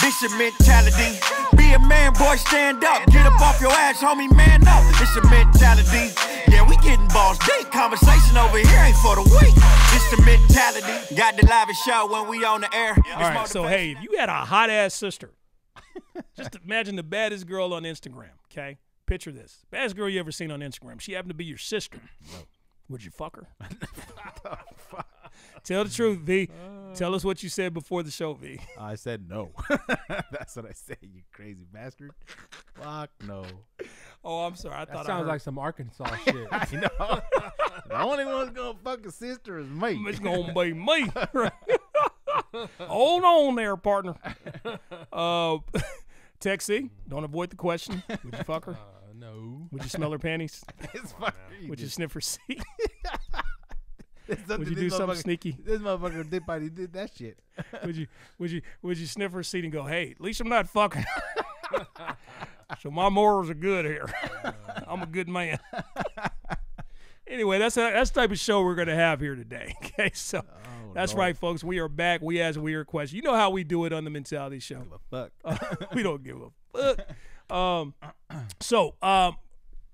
This your mentality. Be a man, boy, stand up. Get up off your ass, homie, man up. This your mentality. Yeah, we getting balls deep. Conversation over here ain't for the weak. This the mentality. Got the live show when we on the air. All right, so hey, if you had a hot ass sister, just imagine the baddest girl on Instagram. Okay, picture this: baddest girl you ever seen on Instagram. She happened to be your sister. No. Would you fuck her? Tell the truth, V. Tell us what you said before the show, V. I said no. That's what I said, you crazy bastard. Fuck no. Oh, I'm sorry. I thought that sounds like some Arkansas shit. I know. The only one's gonna fuck a sister is me. It's gonna be me. Hold on there, partner. Texie, don't avoid the question. Would you fuck her? No. Would you smell her panties? Would you sniff her seat? Would you do something sneaky? This motherfucker did that shit. Would you sniff her seat and go, hey, at least I'm not fucking. So my morals are good here. I'm a good man. Anyway, that's the type of show we're gonna have here today. Okay, so that's right, folks. We are back. We ask weird questions. You know how we do it on the Mentality Show. Give a fuck. We don't give a fuck. So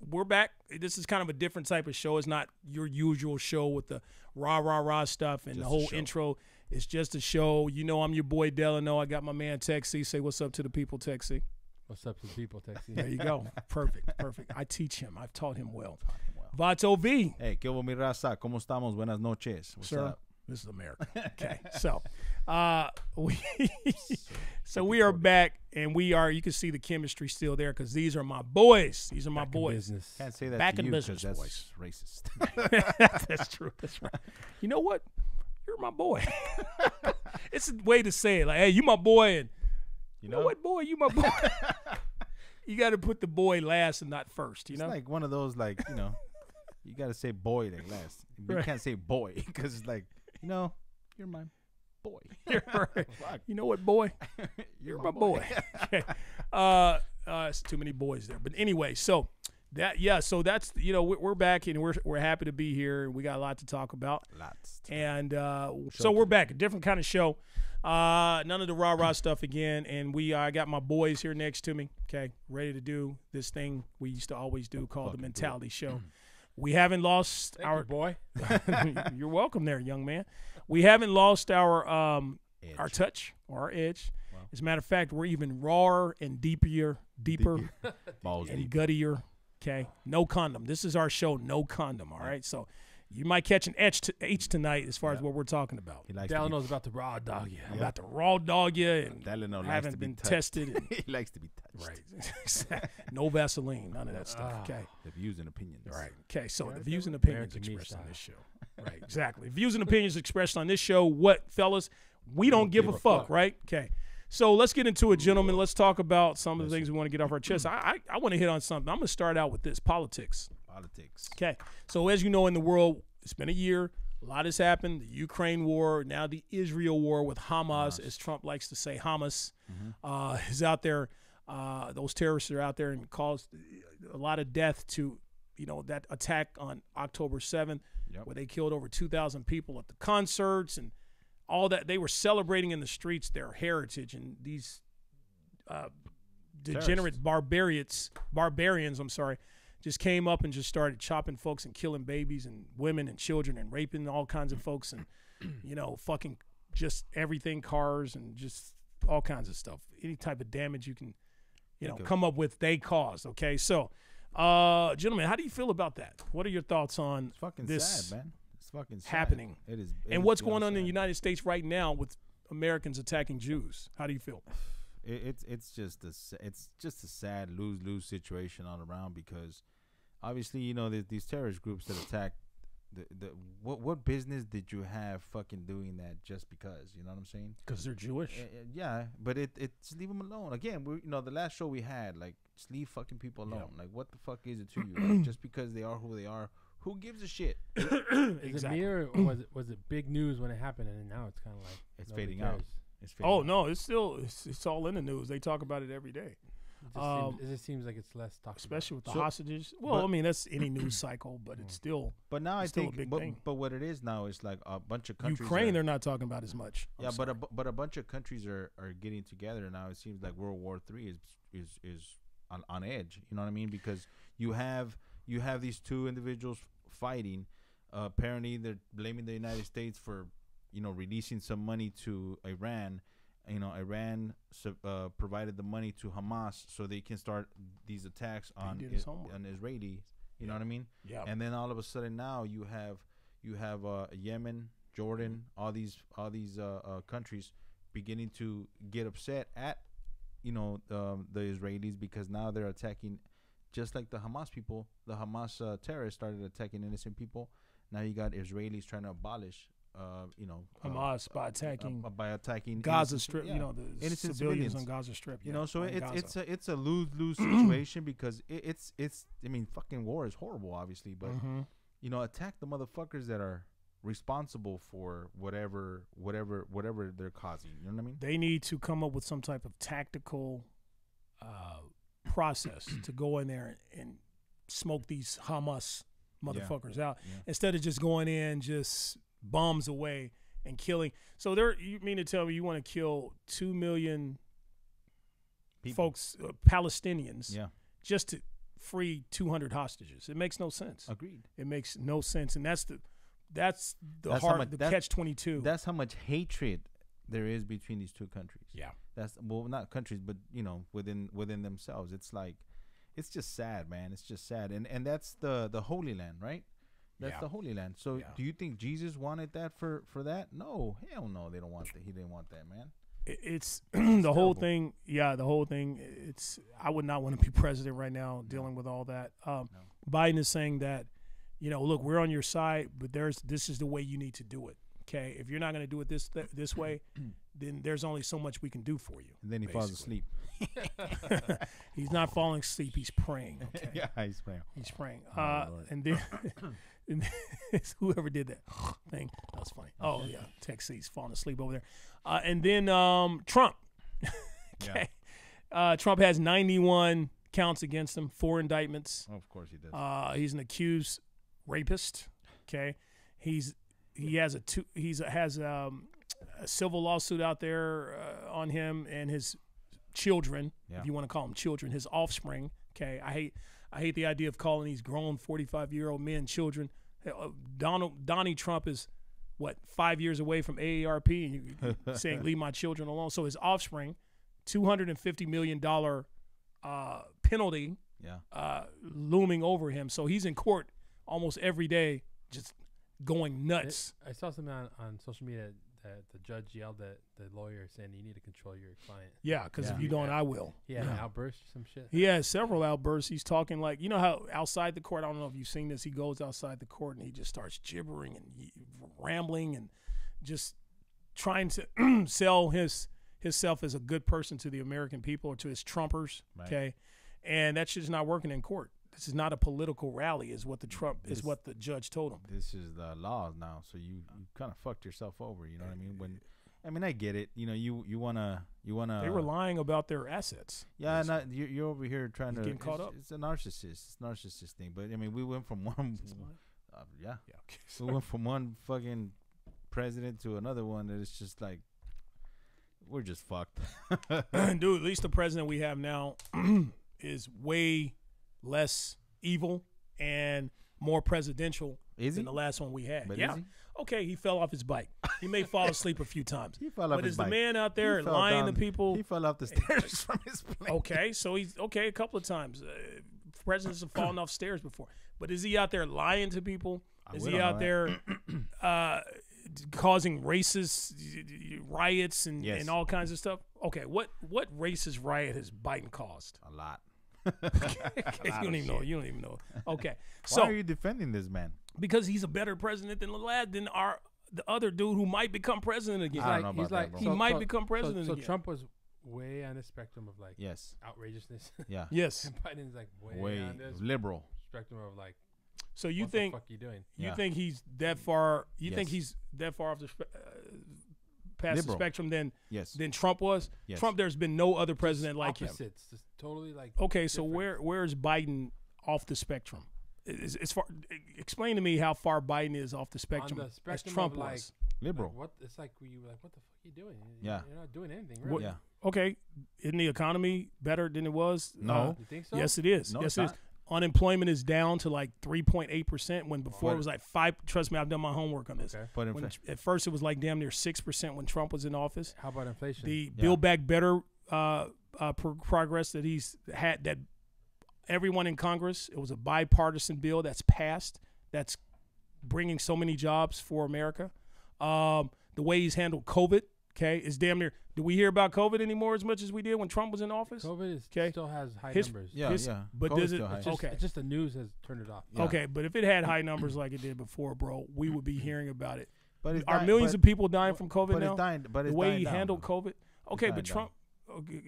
we're back. This is kind of a different type of show. It's not your usual show with the rah stuff and just the whole intro. It's just a show. You know, I'm your boy Delano. I got my man Texie. Say what's up to the people, Texie. What's up to the people, Texie? There you go. Perfect. I teach him. I've taught him well. Vato V. Hey, ¿qué hubo mi raza? ¿Cómo estamos? Buenas noches. What's Sir, up? This is America. Okay, so we are back, and you can see the chemistry still there because these are my boys. These are my boys. Can't say that back to in you business, that's boys. Racist. That's true. That's right. You know what? You're my boy. It's a way to say it. Like, hey, you my boy, and you know what, boy? You my boy. You got to put the boy last and not first. You know, it's like one of those, like, you know, you got to say boy like last. You can't say boy because it's like, you know, you're my boy. You're right. You know what, boy? You're my boy. Okay. It's too many boys there. But anyway, so that's, you know, we're back and we're happy to be here. We got a lot to talk about. Lots. And so we're back, a different kind of show. None of the rah stuff again. And I got my boys here next to me. Okay, ready to do this thing we used to always do called the Mentality Show. We haven't lost our boy. You're welcome there, young man. We haven't lost our touch or our edge. Wow. As a matter of fact, we're even rawer and deeper and guttier. Okay, no condom. This is our show, no condom. All right, so you might catch an H tonight as far as what we're talking about. Delano's about to raw dog you. I'm about to raw dog you, and Delano haven't been tested. And, he likes to be touched. Right. No Vaseline, none of that stuff. Okay. The views and opinions. Right. Okay, so the views and opinions expressed on this show. Right, exactly. Views and opinions expressed on this show. What, fellas? We don't give a fuck, right? Okay. So let's get into it, gentlemen. Let's talk about some of the things we want to get off our chest. I want to hit on something. I'm going to start out with this, politics. Okay. So as you know, in the world, it's been a year. A lot has happened. The Ukraine war, now the Israel war with Hamas, as Trump likes to say, Hamas is out there. Those terrorists are out there and caused a lot of death to, you know, that attack on October 7th, where they killed over 2,000 people at the concerts and all that. They were celebrating in the streets their heritage, and these degenerate barbarians, just came up and just started chopping folks and killing babies and women and children and raping all kinds of folks and, you know, fucking just everything, cars and just all kinds of stuff. Any type of damage you can, you know, come up with, they caused. Okay, so, gentlemen, how do you feel about that? What are your thoughts on this? Sad, man. It's fucking sad. Happening. It is. And what's going on in the United States right now with Americans attacking Jews? How do you feel? It's just a sad lose situation all around, because obviously, you know, these terrorist groups that attack what business did you have fucking doing that just because, you know what I'm saying? Because they're Jewish. Yeah, but it's leave them alone. Again, you know, the last show we had, like, just leave fucking people alone. Like, what the fuck is it to you? Like, just because they are who they are, who gives a shit? Exactly. Is it me, or was it big news when it happened, and now it's kind of like it's fading out? Oh no, it's still it's all in the news. They talk about it every day. It just seems like it's less talked especially with the So- hostages. Well, I mean that's any news cycle, but it's still But now I It's still a think, big but, thing. but what it is now is like a bunch of countries. Ukraine. are- They're not talking about as much. I'm yeah, sorry. but a bunch of countries are getting together now. It seems like World War III is on edge. You know what I mean? Because you have these two individuals fighting. Apparently, they're blaming the United States for releasing some money to Iran. Iran provided the money to Hamas so they can start these attacks on did his homework. on Israelis. You know what I mean? Yeah. And then all of a sudden now you have Yemen, Jordan, all these countries beginning to get upset at the Israelis because now they're attacking, just like the Hamas people. The Hamas terrorists started attacking innocent people. Now you got Israelis trying to abolish Hamas by attacking innocent- Gaza Strip. yeah, The innocent civilians civilians. on Gaza Strip. So on Gaza. it's a lose situation because it's I mean, fucking war is horrible, obviously, but attack the motherfuckers that are responsible for whatever they're causing. You know what I mean? They need to come up with some type of tactical process to go in there and smoke these Hamas motherfuckers out instead of just going in just bombs away and killing. So you mean to tell me you want to kill 2 million folks, Palestinians, just to free 200 hostages? It makes no sense. Agreed. It makes no sense, and that's the catch-22. That's how much hatred there is between these two countries. Yeah. That's not countries, but within themselves. It's like, it's just sad, man. It's just sad, and that's the Holy Land, right? That's the Holy Land. So do you think Jesus wanted that for that? No, hell no. They don't want that. He didn't want that, man. It's the whole thing. Yeah, the whole thing. I would not want to be president right now dealing with all that. Biden is saying that, look, we're on your side, but this is the way you need to do it. Okay, if you're not going to do it this way, then there's only so much we can do for you. And then he falls asleep. He's not falling asleep. He's praying. Okay? Yeah, he's praying. He's praying. And then whoever did that thing, that was funny. Oh yeah, Texas, he's falling asleep over there. And then Trump. Okay, Trump has 91 counts against him, 4 indictments. Oh, of course he does. He's an accused rapist. Okay, he has a civil lawsuit out there on him and his children, if you want to call them children, his offspring. Okay, I hate the idea of calling these grown 45-year-old men children. Donnie Trump is 5 years away from AARP, and you saying leave my children alone. So his offspring, $250 million penalty looming over him. So he's in court almost every day, just going nuts. I saw something on social media that the judge yelled at the lawyer saying you need to control your client. Yeah, because if you don't, I will. Yeah, an outburst or some shit. He has several outbursts. He's talking like, how outside the court, I don't know if you've seen this, he goes outside the court and he just starts gibbering and rambling and just trying to sell himself as a good person to the American people or to his Trumpers. Right. Okay, and that shit's not working in court. This is not a political rally, is what the judge told him. This is the law now, so you kind of fucked yourself over. You know what I mean? I get it. You wanna. They were lying about their assets. Yeah, you're over here trying to getting caught up. It's a narcissist. It's a narcissist thing. But I mean, we went from one. We went from one fucking president to another one that is just like, we're just fucked. Dude, at least the president we have now is way less evil and more presidential than the last one we had. But okay, he fell off his bike. He may fall asleep a few times. He fell off his bike. But is the man out there lying to people? He fell off the stairs from his plane. Okay, so he's a couple of times. Presidents have fallen off stairs before. But is he out there lying to people? Is he out there causing racist riots and all kinds of stuff? Okay, what racist riot has Biden caused? A lot. You don't even know. Okay, so why are you defending this man? Because he's a better president than the other dude who might become president again. He might become president again. So Trump was way on the spectrum of outrageousnff. Yeah. Yes. And Biden's way on this liberal spectrum of So you what think the fuck you doing? You think he's that far? You think he's that far off the past the spectrum than Yes. Trump was. Yes. Trump, there's been no other president like him. Opposites, just totally like. Okay, so different. where is Biden off the spectrum? As far, explain to me how far Biden is off the spectrum, On the spectrum as Trump of, like, was. Liberal. Like, what it's like? You like, what the fuck are you doing? Yeah. You're not doing anything, What- really. Yeah. Okay, isn't the economy better than it was? No. You think so? Yes, it is. No, yes, it's it is. not. Unemployment is down to like 3.8% when before But- it was like 5. Trust me, I've done my homework on this. Okay. But When, at first, it was like damn near 6% when Trump was in office. How about inflation? The Yeah. Build Back Better progress that he's had, that everyone in Congress, it was a bipartisan bill that's passed, that's bringing so many jobs for America. The way he's handled COVID, okay, is damn near. Do we hear about COVID anymore as much as we did when Trump was in office? COVID is, Okay. still has high His- numbers. Yeah, His- yeah. but COVID's does it- still high. It's just, Okay. it's just the news has turned it off. Yeah. Okay, but if it had high numbers like it did before, bro, we would be hearing about it. But it's Are dying- millions but- of people dying from COVID but now? it's dying. But The it's way dying he down, handled though. COVID. Okay, dying but down. Trump.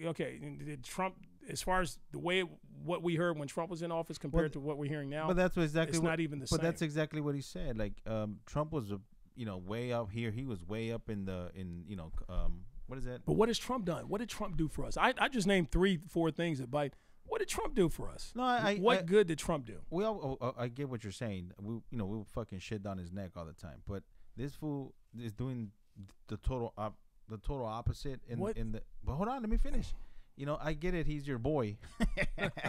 Okay, did Trump, as far as the way what we heard when Trump was in office compared to what we're hearing now, But that's what exactly. it's what, not even the But same. that's exactly what he said. Like, Trump was way up here. He was way up in what is that? But what has Trump done? What did Trump do for us? I just named 3-4 things that Biden. What did Trump do for us? No, what good did Trump do? We all, I get what you're saying. We fucking shit down his neck all the time. But this fool is doing the total opposite. What? But hold on, let me finish. I get it. He's your boy.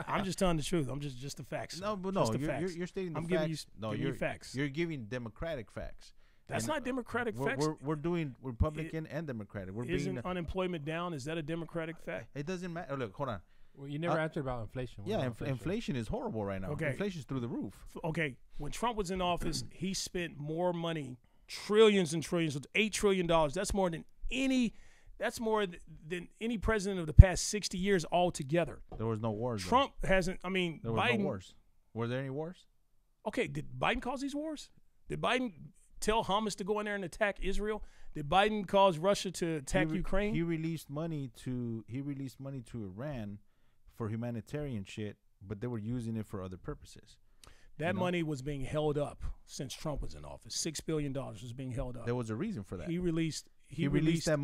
I'm just telling the truth. I'm just the facts. No, but Just no, the facts. you're stating the I'm facts. giving you, no, giving you facts. You're giving democratic facts. That's And, not democratic we're, facts. We're doing Republican and Democratic. We're Isn't being. unemployment down? Is that a democratic fact? It doesn't matter. Look, hold on. Well, you never answered about inflation. What Yeah, about inflation is horrible right now. Okay. Inflation's through the roof. Okay, when Trump was in office, he spent more money, trillions and trillions, $8 trillion. That's more than any. That's more than any president of the past 60 years altogether. There was no wars. Trump hasn't. I mean, There was Biden. no wars. Were there any wars? Okay, did Biden cause these wars? Did Biden tell Hamas to go in there and attack Israel? Did Biden cause Russia to attack Ukraine? He released money to Iran for humanitarian shit, but they were using it for other purposes. That money was being held up since Trump was in office. $6 billion was being held up. There was a reason for that. He released that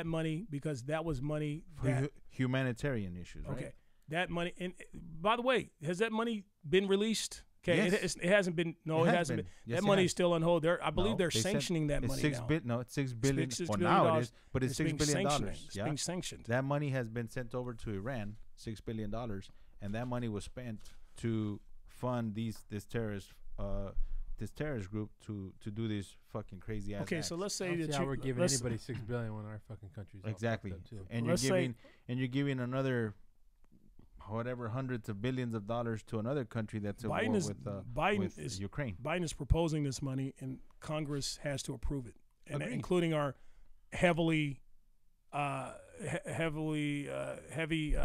money because that was money for that, humanitarian issues, right? okay. That money, and by the way, has that money been released? Okay, Yes. it hasn't been. No, it hasn't been. Yes, That it money has. is still on hold. I believe No, they're they said sanctioning that it's money now. It's $6 billion. $6 Well, billion now it is, but it's $6 being billion. sanctioned. It's Yeah, being sanctioned. that money has been sent over to Iran, $6 billion, and that money was spent to fund this terrorist group to do these fucking crazy ass. Okay, acts. so let's I say don't that see how we're giving let's- anybody $6 billion when our fucking country's all exactly, fucked up, too. and Let's say- you're giving another whatever hundreds of billions of dollars to another country that's at war with Ukraine. Biden is proposing this money, and Congress has to approve it, and Agreed. including our heavy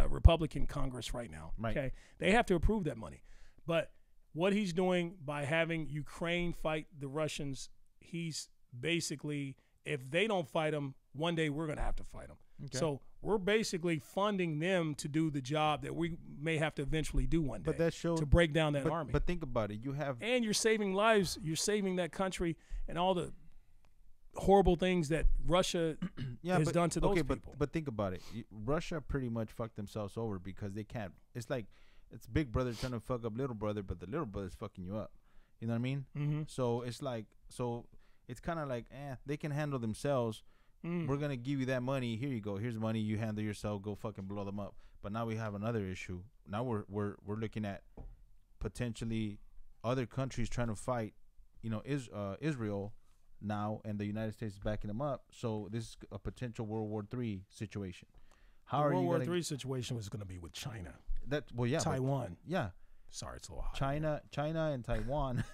Republican Congress right now. Right. Okay, they have to approve that money. But what he's doing by having Ukraine fight the Russians, he's basically, if they don't fight them, one day we're going to have to fight them. Okay. So we're basically funding them to do the job that we may have to eventually do one day. But that shows to break down that army. But think about it. You have And you're saving lives. You're saving that country and all the horrible things that Russia has done to those people. But think about it. Russia pretty much fucked themselves over because they can't. It's like it's big brother trying to fuck up little brother, but the little brother's fucking you up. You know what I mean? Mm-hmm. So it's like it's kind of like they can handle themselves. We're gonna give you that money. Here you go. Here's money. You handle yourself. Go fucking blow them up. But now we have another issue. Now we're looking at potentially other countries trying to fight. Israel now, and the United States is backing them up. So this is a potential World War III situation. How the are World you War gonna III situation was going to be with China, yeah, Taiwan. yeah. Sorry, it's a little hot. China and Taiwan.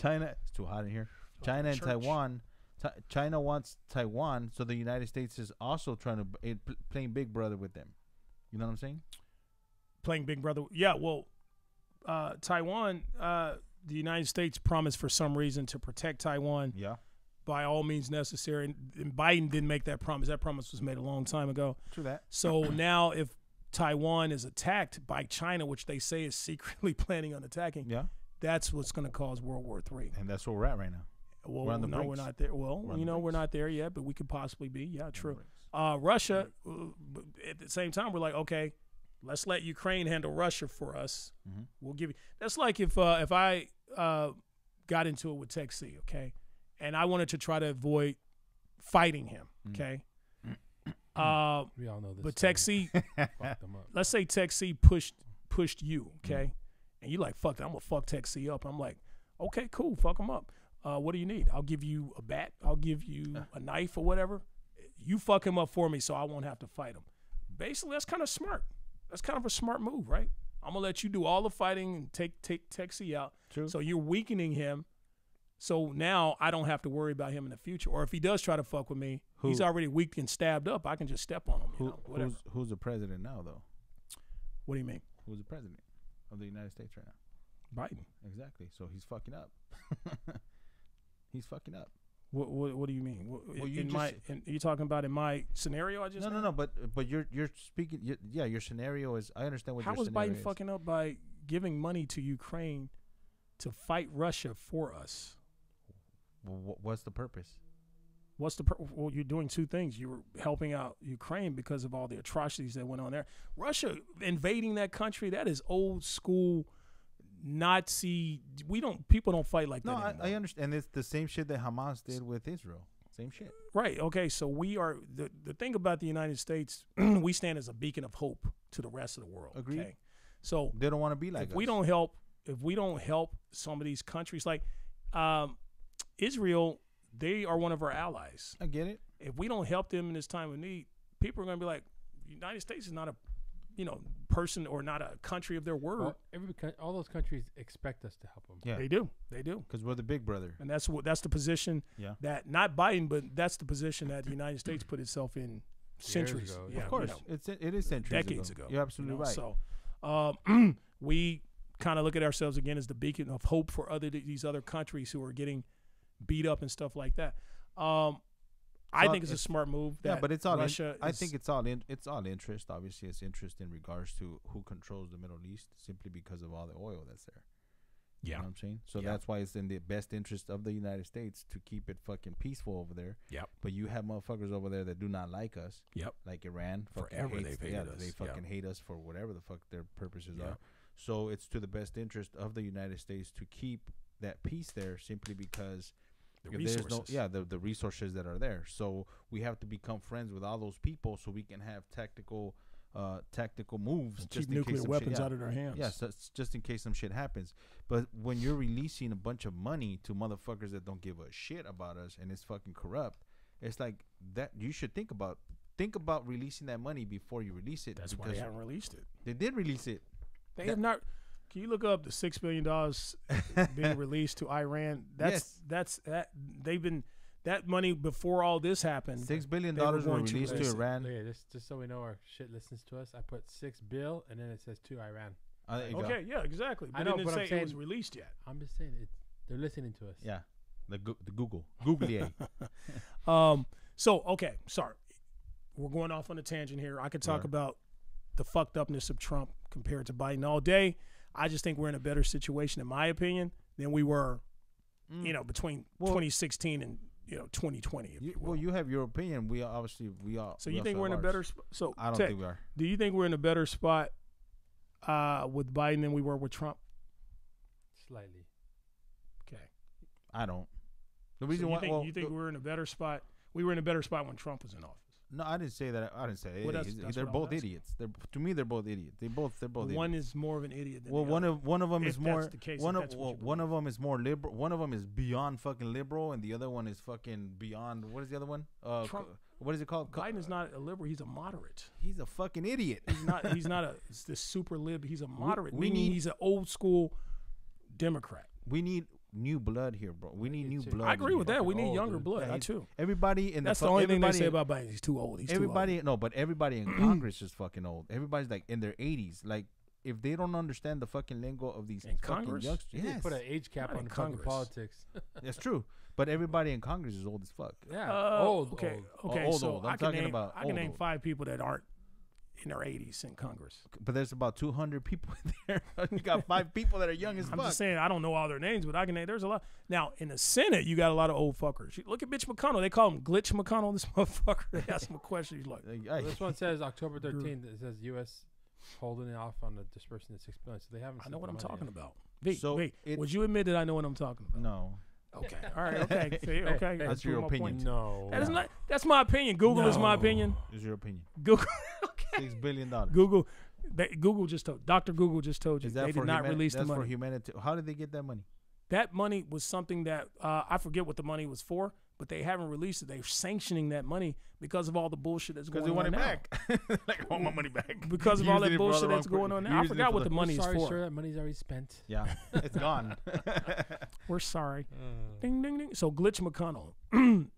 China, it's too hot in here. China and Church. Taiwan. China wants Taiwan, so the United States is also trying to playing big brother with them. You know what I'm saying? Playing Big Brother. Yeah, well, Taiwan, the United States promised for some reason to protect Taiwan Yeah, by all means necessary. And Biden didn't make that promise. That promise was made a long time ago. true that. So now if Taiwan is attacked by China, which they say is secretly planning on attacking, Yeah, that's what's going to cause World War III. and that's where we're at right now. Well, We're on the no, we're brinks. not there. Well, We're on you the know, we're brinks. not there yet, but we could possibly be. Yeah, true. brinks. Russia, but at the same time, we're like, okay, let's let Ukraine handle Russia for us. Mm-hmm. We'll give you. That's like if I got into it with Tech C, okay, and I wanted to try to avoid fighting him, okay. We all know this. But Tech story. C, Fucked them up. let's say Tech C pushed you, okay, and you like, fuck that, I'm gonna fuck Tech C up. I'm like, okay, cool, fuck him up. What do you need? I'll give you a bat. I'll give you a knife or whatever. You fuck him up for me so I won't have to fight him. Basically, that's kind of smart. That's kind of a smart move, right? I'm going to let you do all the fighting and take Tech C out. True. So you're weakening him. So now I don't have to worry about him in the future. Or if he does try to fuck with me, he's already weak and stabbed up. I can just step on him. Whatever. Who's the president now, though? What do you mean? Who's the president of the United States right now? Biden. Exactly. So he's fucking up. He's fucking up. What do you mean? Well, you you talking about in my scenario I just No. But you're speaking. Your scenario is. I understand what. How your was scenario Biden is. fucking up by giving money to Ukraine to fight Russia for us? Well, what's the purpose? Well, you're doing two things. You were helping out Ukraine because of all the atrocities that went on there. Russia invading that country, that is old school Nazi. People don't fight like that anymore. I understand. It's the same shit that Hamas did with Israel. Same shit. Right. Okay. So we are the thing about the United States. We stand as a beacon of hope to the rest of the world. Agreed. Okay. So They don't want to be like if us. we don't help some of these countries like Israel, they are one of our allies. I get it. If we don't help them in this time of need, people are going to be like, the United States is not a person or not a country of their word. Well, all those countries expect us to help them. Yeah. They do. Because we're the big brother. And that's the position that not Biden, but that's the position that the United States put itself in centuries ago, Yeah, Of course, it is centuries decades ago. You're absolutely right. So we kind of look at ourselves again as the beacon of hope for these other countries who are getting beat up and stuff like that. I think it's a smart move. Yeah, but it's all. Russia I think it's all interest. Obviously, it's interest in regards to who controls the Middle East, simply because of all the oil that's there. Yeah, you know what I'm saying. So that's why it's in the best interest of the United States to keep it fucking peaceful over there. Yep. But you have motherfuckers over there that do not like us. Yep. Like Iran. Forever they've hated us. They fucking hate us for whatever the fuck their purposes Yep. are. So it's to the best interest of the United States to keep that peace there, simply because. The resources. The resources that are there. So we have to become friends with all those people so we can have tactical moves. And just keep in nuclear case some weapons shit, out of their hands. Yeah, so it's just in case some shit happens. But when you're releasing a bunch of money to motherfuckers that don't give a shit about us and it's fucking corrupt, it's like that. You should think about releasing that money before you release it. That's why they haven't released it. They did release it. They have not. Can you look up the $6 billion being released to Iran? They've been that money before all this happened. $6 billion were were going to released to release it. Iran. Yeah, just so we know our shit listens to us, I put $6 billion and then it says to Iran. There you go. Okay, yeah, exactly. But I it know, didn't but I'm say it saying- was released yet. I'm just saying they're listening to us. Yeah, the Google. So okay, sorry, we're going off on a tangent here. I could talk about the fucked upness of Trump compared to Biden all day. I just think we're in a better situation, in my opinion, than we were, between 2016 and 2020. If you will. Well, you have your opinion. We obviously we are. So you think we're in a better spot? So I don't Tech, think we are. do you think we're in a better spot with Biden than we were with Trump? Slightly. Okay. I don't. The So reason you why think we're in a better spot? We were in a better spot when Trump was in office. No, I didn't say that. I didn't say Well, it. that's They're what I'm both asking. idiots. To me, they're both idiots. They're both One idiots. is more of an idiot than Well, the one other. of them If is more that's the case, one if of that's what you one of them is more liberal. One of them is beyond fucking liberal, and the other one is fucking beyond. What is the other one? Trump- What is it called? Biden is not a liberal. He's a moderate. He's a fucking idiot. He's not the super lib. He's a moderate. we meaning need- he's an old school Democrat. We need new blood here, bro. We need new blood. I agree with that. We fucking need old, younger dude. blood. Yeah, I too. Everybody in That's the the only thing they everybody- say about Biden. He's too old. He's everybody but everybody in Congress is fucking old. Everybody's like in their 80s. Like if they don't understand the fucking lingo of these In fucking Congress? youngsters, You need to yes, put an age cap Not on in fucking Congress. politics. that's true. But everybody in Congress is old as fuck. Yeah, old. Okay. Old. Okay. Old, so old. I'm I can talking name, about I can old, name old. 5 people that aren't in their 80s in Congress. But there's about 200 people there. You got 5 people that are young as I'm fuck. just saying, I don't know all their names, but I can name. There's a lot. Now, in the Senate, you got a lot of old fuckers. Look at Mitch McConnell. They call him Glitch McConnell. This motherfucker. They ask him a question. He's like, Well, this one says October 13th. It says U.S. holding off on the disbursing of $6 billion. So they haven't. I know what I'm talking about. So would you admit that I know what I'm talking about? No. Okay. All right. Okay. See, okay. That's your my opinion. point. No. That is not. That's my opinion. Google is my opinion. It's your opinion. Google. Okay. $6 billion. Google. Google just told. Dr. Google just told you Is that they for did not release the That's for money. humanity. How did they get that money? That money was something that I forget what the money was for, but they haven't released it. They're sanctioning that money because of all the bullshit that's going on now. Because they want it back. Like, I want my money back. Because of all that Using it for all the bullshit wrong that's going on now. I using it forgot for what the money is Sorry, for. sir, that money's already spent. Yeah, it's gone. We're sorry. Ding, ding, ding. So Glitch McConnell,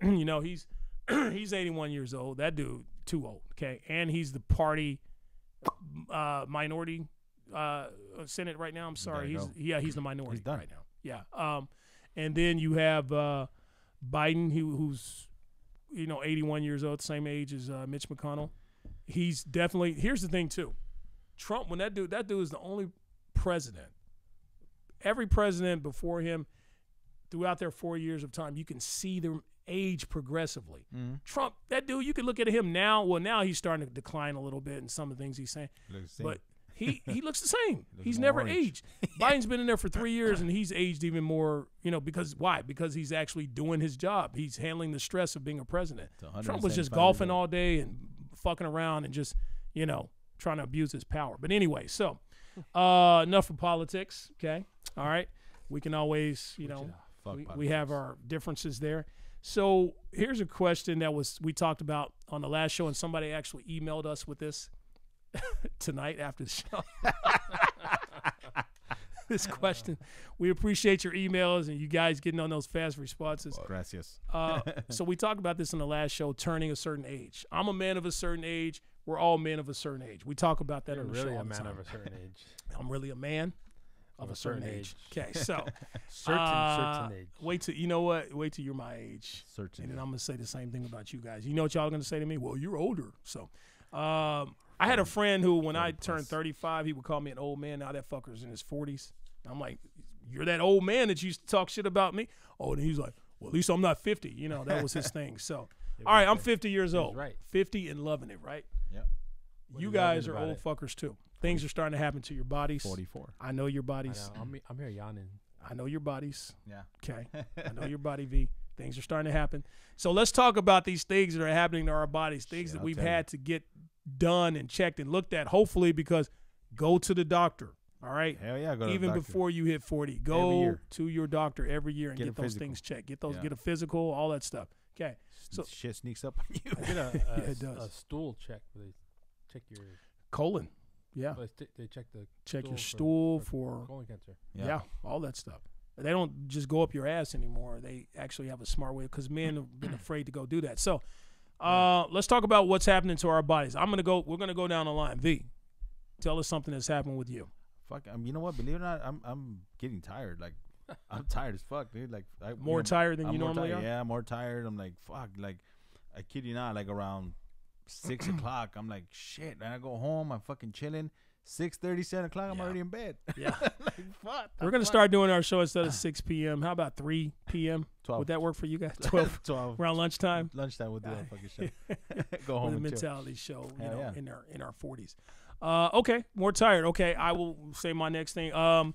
you know, he's 81 years old. That dude, too old, okay? And he's the party minority Senate right now. I'm sorry. He's the minority He's done. right now. Yeah. And then you have Biden, who's 81 years old, same age as Mitch McConnell. He's definitely. Here's the thing too, Trump. When that dude is the only president. Every president before him, throughout their 4 years of time, you can see their age progressively. Mm-hmm. Trump, that dude, you can look at him now. Well, now he's starting to decline a little bit in some of the things he's saying, but he looks the same. He's never aged. Biden's been in there for 3 years, and he's aged even more. Because why? Because he's actually doing his job. He's handling the stress of being a president. Trump was just golfing all day and fucking around and just trying to abuse his power. But anyway, so enough of politics. Okay, all right. We can always we have our differences there. So here's a question that we talked about on the last show, and somebody actually emailed us with this tonight after the show. This question. We appreciate your emails and you guys getting on those fast responses. Gracias. So we talked about this in the last show, turning a certain age. I'm a man of a certain age. We're all men of a certain age. We talk about that on the show. Really all a the man time. of a certain age. I'm really a man of a certain age. Okay, so certain age. Wait till Wait till you're my age. Certain. And then I'm gonna say the same thing about you guys. You know what y'all are gonna say to me? Well, you're older. So I had a friend who, when I turned 35, he would call me an old man. Now that fucker's in his 40s. I'm like, you're that old man that used to talk shit about me. Oh, and he's like, well, at least I'm not 50. That was his thing. So, all right, I'm 50 years old. Right. 50 and loving it, right? Yeah. You guys are old fuckers too. Things are starting to happen to your bodies. 44. I know your bodies. I know. I'm here yawning. I know your bodies. Yeah. Okay. I know your body, V. Things are starting to happen. So let's talk about these things that are happening to our bodies, things that we've had to get done and checked and looked at, hopefully, because go to the doctor. All right. Hell yeah, go to even the doctor. before you hit 40, go to your doctor every year and get those physical. things checked. Get a physical, all that stuff. Okay. So shit sneaks up on you. I did it does. a stool check where they check your colon. Yeah. They check your stool for colon cancer. Yeah, all that stuff. They don't just go up your ass anymore. They actually have a smart way, because men have been afraid to go do that. So let's talk about what's happening to our bodies. We're gonna go down the line. V, tell us something that's happened with you. Fuck, you know what? Believe it or not, I'm getting tired. Like, I'm tired as fuck, dude. Like, More tired than you normally are? Yeah, more tired. I'm like, fuck. Like, I kid you not. Like around 6 o'clock, I'm like, shit. And I go home. I'm fucking chilling. 6:30, 7 o'clock, I'm already in bed. Yeah. Like, fuck. We're gonna start doing our show instead of 6 p.m. How about 3 p.m.? 12. Would that work for you guys? 12. 12. Around lunchtime. Lunchtime, we'll do that fucking shit. Go home With a and chill. mentality show, Yeah. in our 40s. Okay, more tired. Okay, I will say my next thing. I'm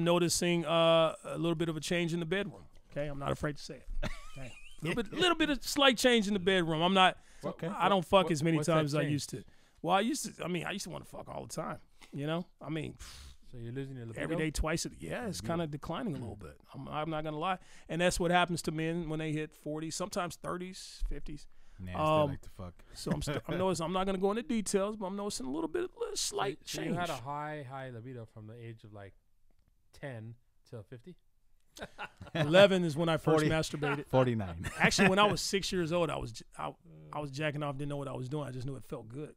noticing a little bit of a change in the bedroom. Okay, I'm not afraid to say it. Okay. little bit of slight change in the bedroom. I'm not. Okay. I don't fuck as many times as I change? used to. Well, I used to want to fuck all the time. So you're losing your libido? Every day, twice a day. Yeah, it's kind of declining a little bit. I'm not gonna lie, and that's what happens to men when they hit 40s, sometimes 30s, 50s. Nasty, like to fuck. So I'm noticing. I'm not gonna go into details, but I'm noticing a little slight So change. you had a high libido from the age of like 10 till 50? 11 is when I first 40. masturbated. 49. Actually, when I was 6 years old, I was jacking off. Didn't know what I was doing. I just knew it felt good.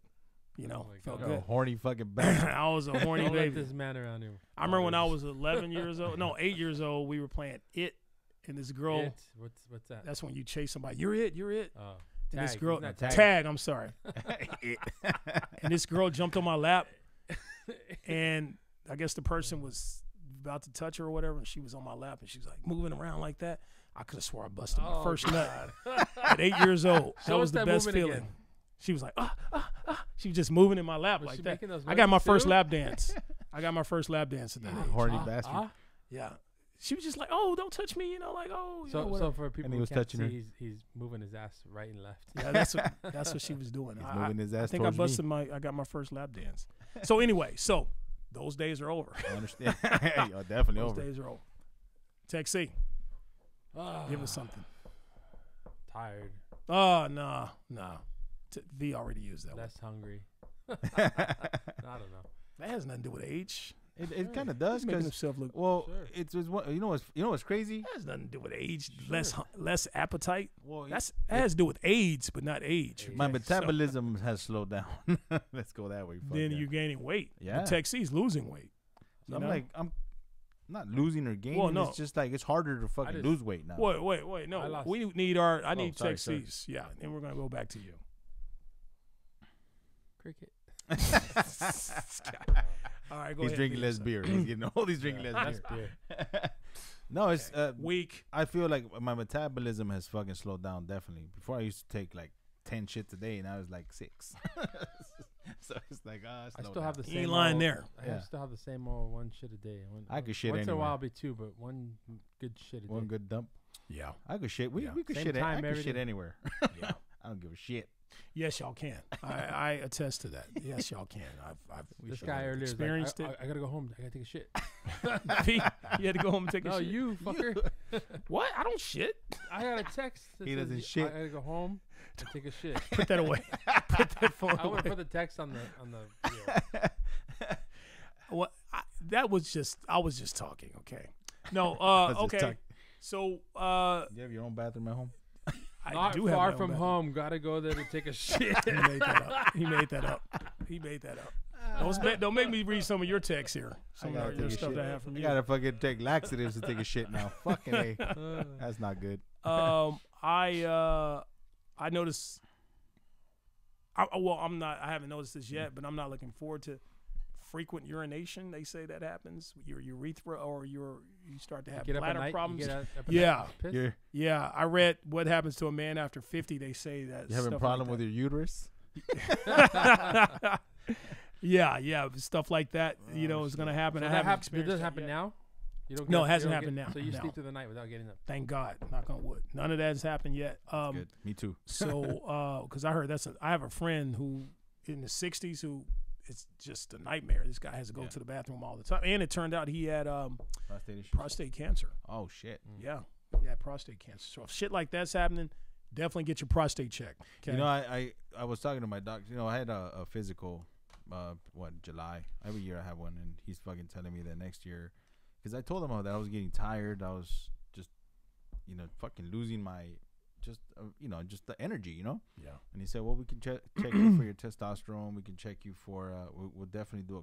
Felt You're good. a horny fucking bastard. I was a horny Don't let baby. this man around here. I remember when I was 11 years old. No, 8 years old. We were playing It, and this girl. What's that? That's when you chase somebody. You're it. Oh. And this Tag, girl, isn't that tag. tag? I'm sorry. And this girl jumped on my lap, and I guess the person was about to touch her or whatever, and she was on my lap, and she was like moving around like that. I could have swore I busted my first nut at 8 years old. That was the best feeling. Again. She was like, She was just moving in my lap like that. I got my first lap dance. I got my first lap dance at that age. Horny bastard. Yeah. She was just like, "Oh, don't touch me," like, "Oh." So for people who can't touching see, he's moving his ass right and left. Yeah, that's what she was doing. He's moving his ass. I think I busted I got my first lap dance. So anyway, those days are over. I understand. Definitely over. Those days are over. Tech C, give us something. Tired. Oh no. V already used that. Less hungry. I don't know. That has nothing to do with age. It kind of does Making because himself look. well, it's you know what's crazy? That has nothing to do with age. Less appetite. Well, That has to do with AIDS, but not age. my metabolism has slowed down. Let's go that way. Then you're gaining weight. Yeah. Tech C's losing weight. So I'm not losing or gaining. Well, no. It's just like it's harder to fucking lose weight now. Wait. No, we need I need Tech C's. Yeah, and we're gonna go back to you. Cricket. All right, go He's ahead. drinking less beer. He's getting old. He's drinking less beer. No, it's weak. I feel like my metabolism has fucking slowed down. Definitely. Before I used to take like 10 shits a day, and now it's like 6. So it's like I still have the same. You ain't lying there. I still have the same old one shit a day. I could shit once anywhere. in a while, be 2, but one good shit a day. One good dump. Yeah, I could shit. We could Same shit. time, I could shit anywhere. Yeah, I don't give a shit. yes, y'all can. I attest to that. Yes, y'all can. I've this guy earlier experienced was like, I gotta go home. I gotta take a shit. You had to go home and take a shit. No, you fucker. What? I don't shit. I got a text. That He says, doesn't shit. I gotta go home and take a shit. Put that away. Put that phone I away. would put the text on the video. What? I was just talking. Okay. No. Okay. talking. So. You have your own bathroom at home? I Not do have my far own from bathroom. home. Gotta go there to take a shit. He made that up. Don't make me read some of your texts here. Some of your stuff that I have from You you. gotta fucking take laxatives to take a shit now. Fucking A. That's not good. I noticed. I haven't noticed this yet, but I'm not looking forward to frequent urination. They say that happens. Your urethra or you start to have Get up at bladder night, problems. you get up at Yeah. night, piss? You're Yeah, I read what happens to a man after 50. They say that you having a problem with your uterus? Yeah, stuff like that. Is going to happen. So I that haven't Did experienced this that happen yet. now? You don't No, get- it you hasn't don't happened get- now. So you No. sleep through the night without getting up. Thank God, knock on wood. None of that has happened yet. Good. Me too. So, because I heard I have a friend who in the 60s who it's just a nightmare. This guy has to go to the bathroom all the time, and it turned out he had Prostate issue. prostate cancer. Oh shit. Yeah, he had prostate cancer. So if shit like that's happening, definitely get your prostate checked. Okay? You know, I was talking to my doctor. You know, I had a physical, July. Every year I have one, and he's fucking telling me that next year, because I told him that I was getting tired. I was just, fucking losing my, just the energy, Yeah. And he said, well, we can check you for your testosterone. We can check you for, we'll definitely do a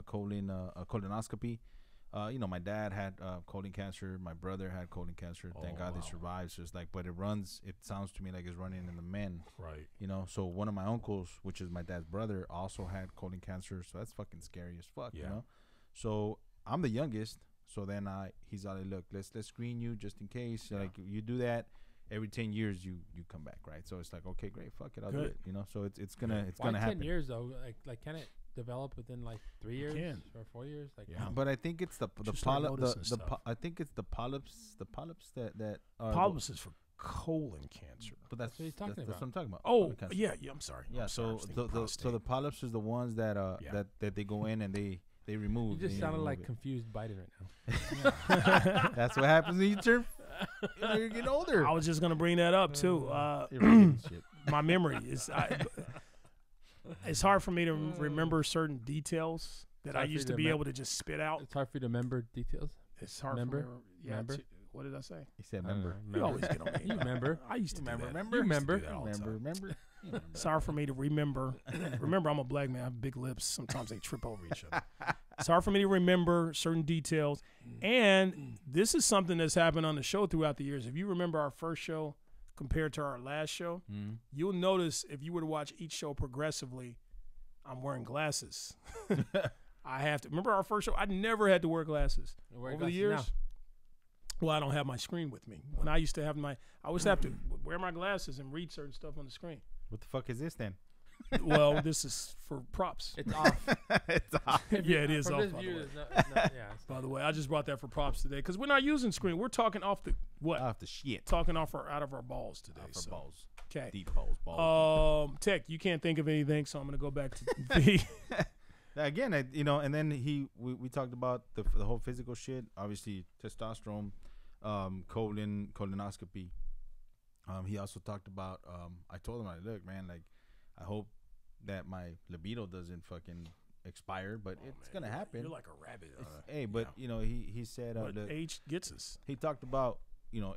colonoscopy. My dad had colon cancer. My brother had colon cancer. Thank God they survived. So it's like, but it sounds to me like it's running in the men. Right. So one of my uncles, which is my dad's brother, also had colon cancer. So that's fucking scary as fuck, So I'm the youngest. So then he's like, look, let's screen you just in case. Like you do that. Every 10 years you come back, right? So it's like, okay, great, fuck it, I'll do it. So it's gonna Why happen. 10 years though? Like can it develop within like 3 years can. or 4 years? Like But I think it's the Just start polyp. noticing stuff. I think it's the polyps that are Polyps is for colon cancer. But that's what he's talking that's about. what I'm talking about. Oh, Colon cancer. yeah, I'm sorry. Yeah. I'm sorry, I So was thinking prostate. the polyps is the ones that that they go in and they remove. you just and sounded remove like it. confused Biden right now. That's what happens when you turn. You're getting older. I was just gonna bring that up too. You're forgetting shit. My memory is it's hard for me to remember certain details that I hard for used you to to be able to just spit out. It's hard for you to remember details. It's hard Remember? for me. Yeah. Remember? What did I say? He said, "Remember, You always get on me. You remember? I used to do that. remember, I used to remember, do that all the time. remember." It's hard for me to remember. Remember, I'm a black man. I have big lips. Sometimes they trip over each other. It's hard for me to remember certain details. And this is something that's happened on the show throughout the years. If you remember our first show, compared to our last show, you'll notice if you were to watch each show progressively, I'm wearing glasses. I have to. Remember our first show? I never had to wear glasses. Over the years, now. well, I don't have my screen with me. When I used to have I always have to wear my glasses and read certain stuff on the screen. What the fuck is this then? Well, this is for props. It's off. It's off. Yeah, it is From off, this by the view, way. it's not, yeah. By the way, I just brought that for props today because we're not using screen. We're talking off the what? Off the shit. Talking out of our balls today. Off So. our balls. Okay. Deep balls. Tech, you can't think of anything, so I'm gonna go back to V. Again, and then we talked about the whole physical shit. Obviously, testosterone, colonoscopy. He also talked about. I told him, look, man, like, I hope that my libido doesn't fucking expire, but it's gonna happen. You're like a rabbit. Hey, but he said but age gets us. He talked about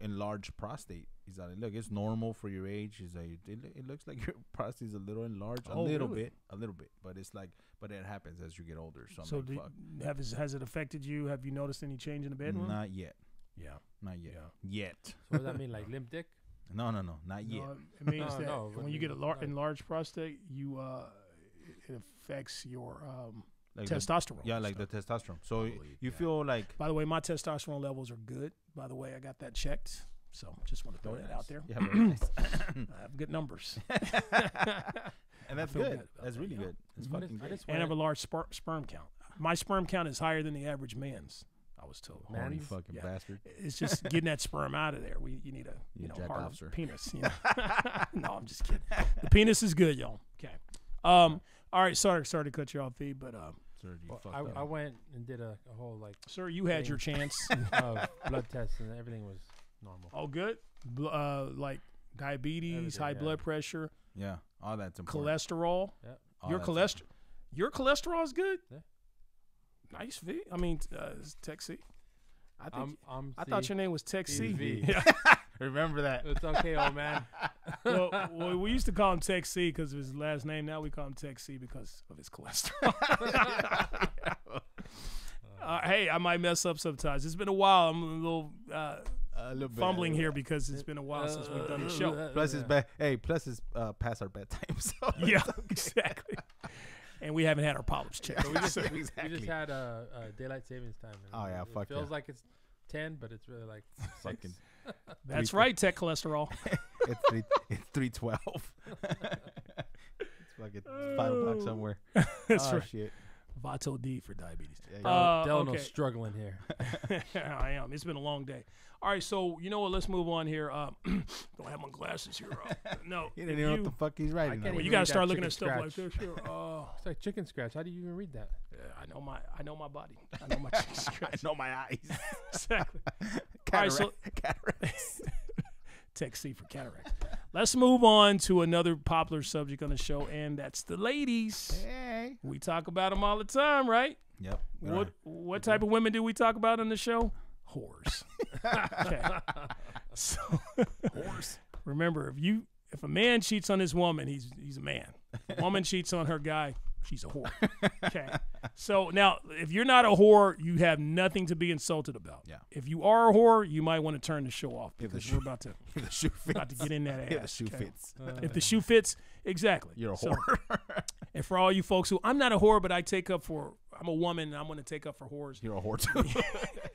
enlarged prostate. He's like, look, it's normal for your age. He's like, it looks like your prostate's a little enlarged, a little bit, but it's like, but it happens as you get older. So I'm like, has it affected you? Have you noticed any change in the bedroom? Not yet. Yeah, Not yet. Yeah. Yet. So what does that mean, like limp dick? No, not yet. No, it means that No, when you get enlarged prostate, it affects your Like testosterone. like the testosterone. So you feel like. By the way, my testosterone levels are good. By the way, I got that checked. So just want to throw that out there. Yeah, very nice. I have good numbers. And that's feel good. good about That's that, really yeah. good. It's fucking good. And I have a large sperm count. My sperm count is higher than the average man's, I was told. Horny Man's? fucking Yeah. bastard. It's just getting that sperm out of there. You need You a jack hard off, sir. penis. No, I'm just kidding. The penis is good, y'all. Okay. All right. Sorry to cut you off, V, but Sir, you Well, fucked I up. went and did a whole like sir, you had your chance. blood test and everything was normal. Oh, good. Like diabetes, Everything, high yeah. blood pressure, Yeah, all that's important. cholesterol. Yeah. All Your that's cholesterol. Your cholesterol is good. Yeah. Nice, V. I mean, Tech C. I think. I C. thought your name was Tech C. He's V. Yeah. Remember that. It's okay, old man. well, we used to call him Tech C because of his last name. Now we call him Tech C because of his cholesterol. Hey, I might mess up sometimes. It's been a while. I'm a little bit. fumbling here because it's been a while since we've done the show. Plus it's plus it's past our bedtime. So Yeah, exactly. And we haven't had our polyps checked. So we just Exactly. we just had a daylight savings time. And Oh, yeah, it fuck feels yeah. like it's 10, but it's really like 6. fucking. That's right, Tech cholesterol. It's 3:12. It's fucking 5 o'clock somewhere. That's Oh right. shit. Vato D for diabetes. Yeah, Delano's okay. struggling here. I am. It's been a long day. All right, so you know what? Let's move on here. Don't have my glasses here. No, He didn't even know what the fuck he's writing. can't now. well, you even got to read start that looking at stuff chicken like this here. It's like chicken scratch. How do you even read that? I know my body. I know my I know my eyes. exactly. All right, so Cataracts. Tech C for cataract. Let's move on to another popular subject on the show, and that's the ladies. Hey. We talk about them all the time, right? Yep. What type of women do we talk about on the show? Whores. Okay. So remember, if a man cheats on his woman, he's a man. If a woman cheats on her guy, she's a whore. Okay. So now, if you're not a whore, you have nothing to be insulted about. Yeah. If you are a whore, you might want to turn the show off If the because shoe- we're about to If the shoe fits. get in that ass. If the shoe okay? fits. If the shoe fits, exactly. You're a So- whore. And for all you folks who, I'm not a whore, but I'm a woman and I'm going to take up for whores. You're a whore too.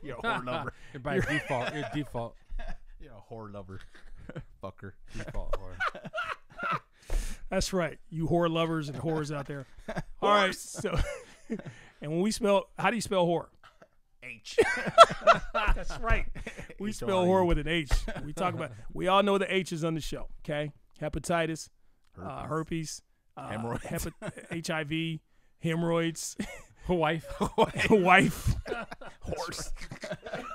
You're a whore lover. By default, you're default. You're a whore lover. Fucker. Default whore. That's right, you whore lovers and whores out there. All right, so and when we spell, how do you spell whore? H. That's right. We spell whore with an H. We all know the H's on the show. Okay, hepatitis, herpes, Hemorrhoids. HIV, hemorrhoids, Wife. wife, Horse.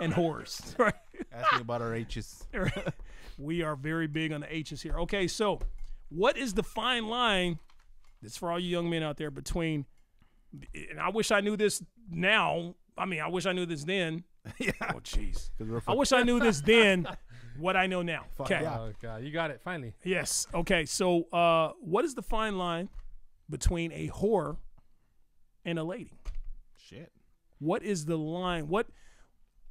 and whores. Right. Ask me about our H's. We are very big on the H's here. Okay, so what is the fine line? That's for all you young men out there between. And I wish I knew this now. I mean, I wish I knew this then. Yeah. Oh, jeez. 'Cause we're I wish I knew this then. What I know now. Fuck Okay. yeah. Oh god, you got it finally. Yes. Okay. So, what is the fine line between a whore and a lady? Shit. What is the line? What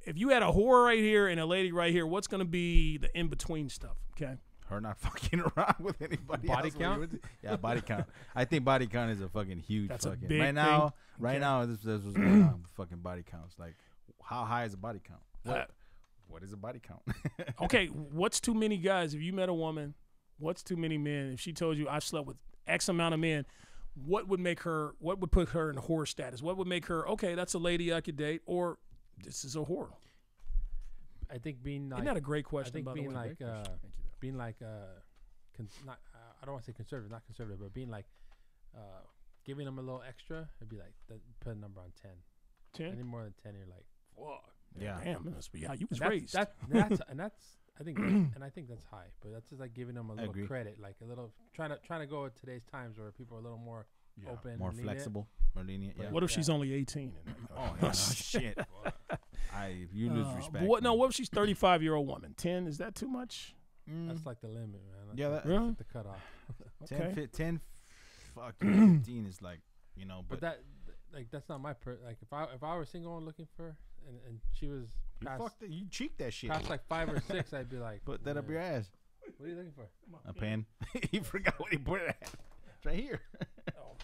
if you had a whore right here and a lady right here? What's going to be the in between stuff? Okay. her not fucking around with anybody Body else. count? Yeah, body count. I think body count is a fucking huge. That's a fucking big right now. thing. Right Okay. now, this was going on with fucking body counts. Like, how high is a body count? What is a body count? Okay, what's too many guys? If you met a woman, what's too many men? If she told you I slept with X amount of men, what would make her? What would put her in whore status? What would make her? Okay, that's a lady I could date, or this is a whore. I think being like Isn't that a great question? I think by being the way? like Great question. Thank you, though. being like not I don't want to say conservative, not conservative, but being like giving them a little extra. It'd be like put a number on 10. 10? Any more than 10, you're like, fuck. Yeah. Damn, that must be how you was That's, raised. that's I think I think that's high, but that's just like giving them a little agree. credit, like a little trying to go with today's times where people are a little more open, More and lenient. flexible, more lenient. Yeah. What if she's only 18? Oh no, shit! You lose respect. But what? No, man. what if she's 35-year-old woman? 10? Is that too much? That's like the limit, man. That's Yeah, like that- Really? the cutoff. 10, fuck, 15 is like, you know, But but, that's not my like if I were single and looking for and she was you past, fucked it, you cheeked that shit. past like 5 or 6, I'd be like, Put that up "Man, your ass. What are you looking for? A pen. He forgot what he put it at. It's right here. All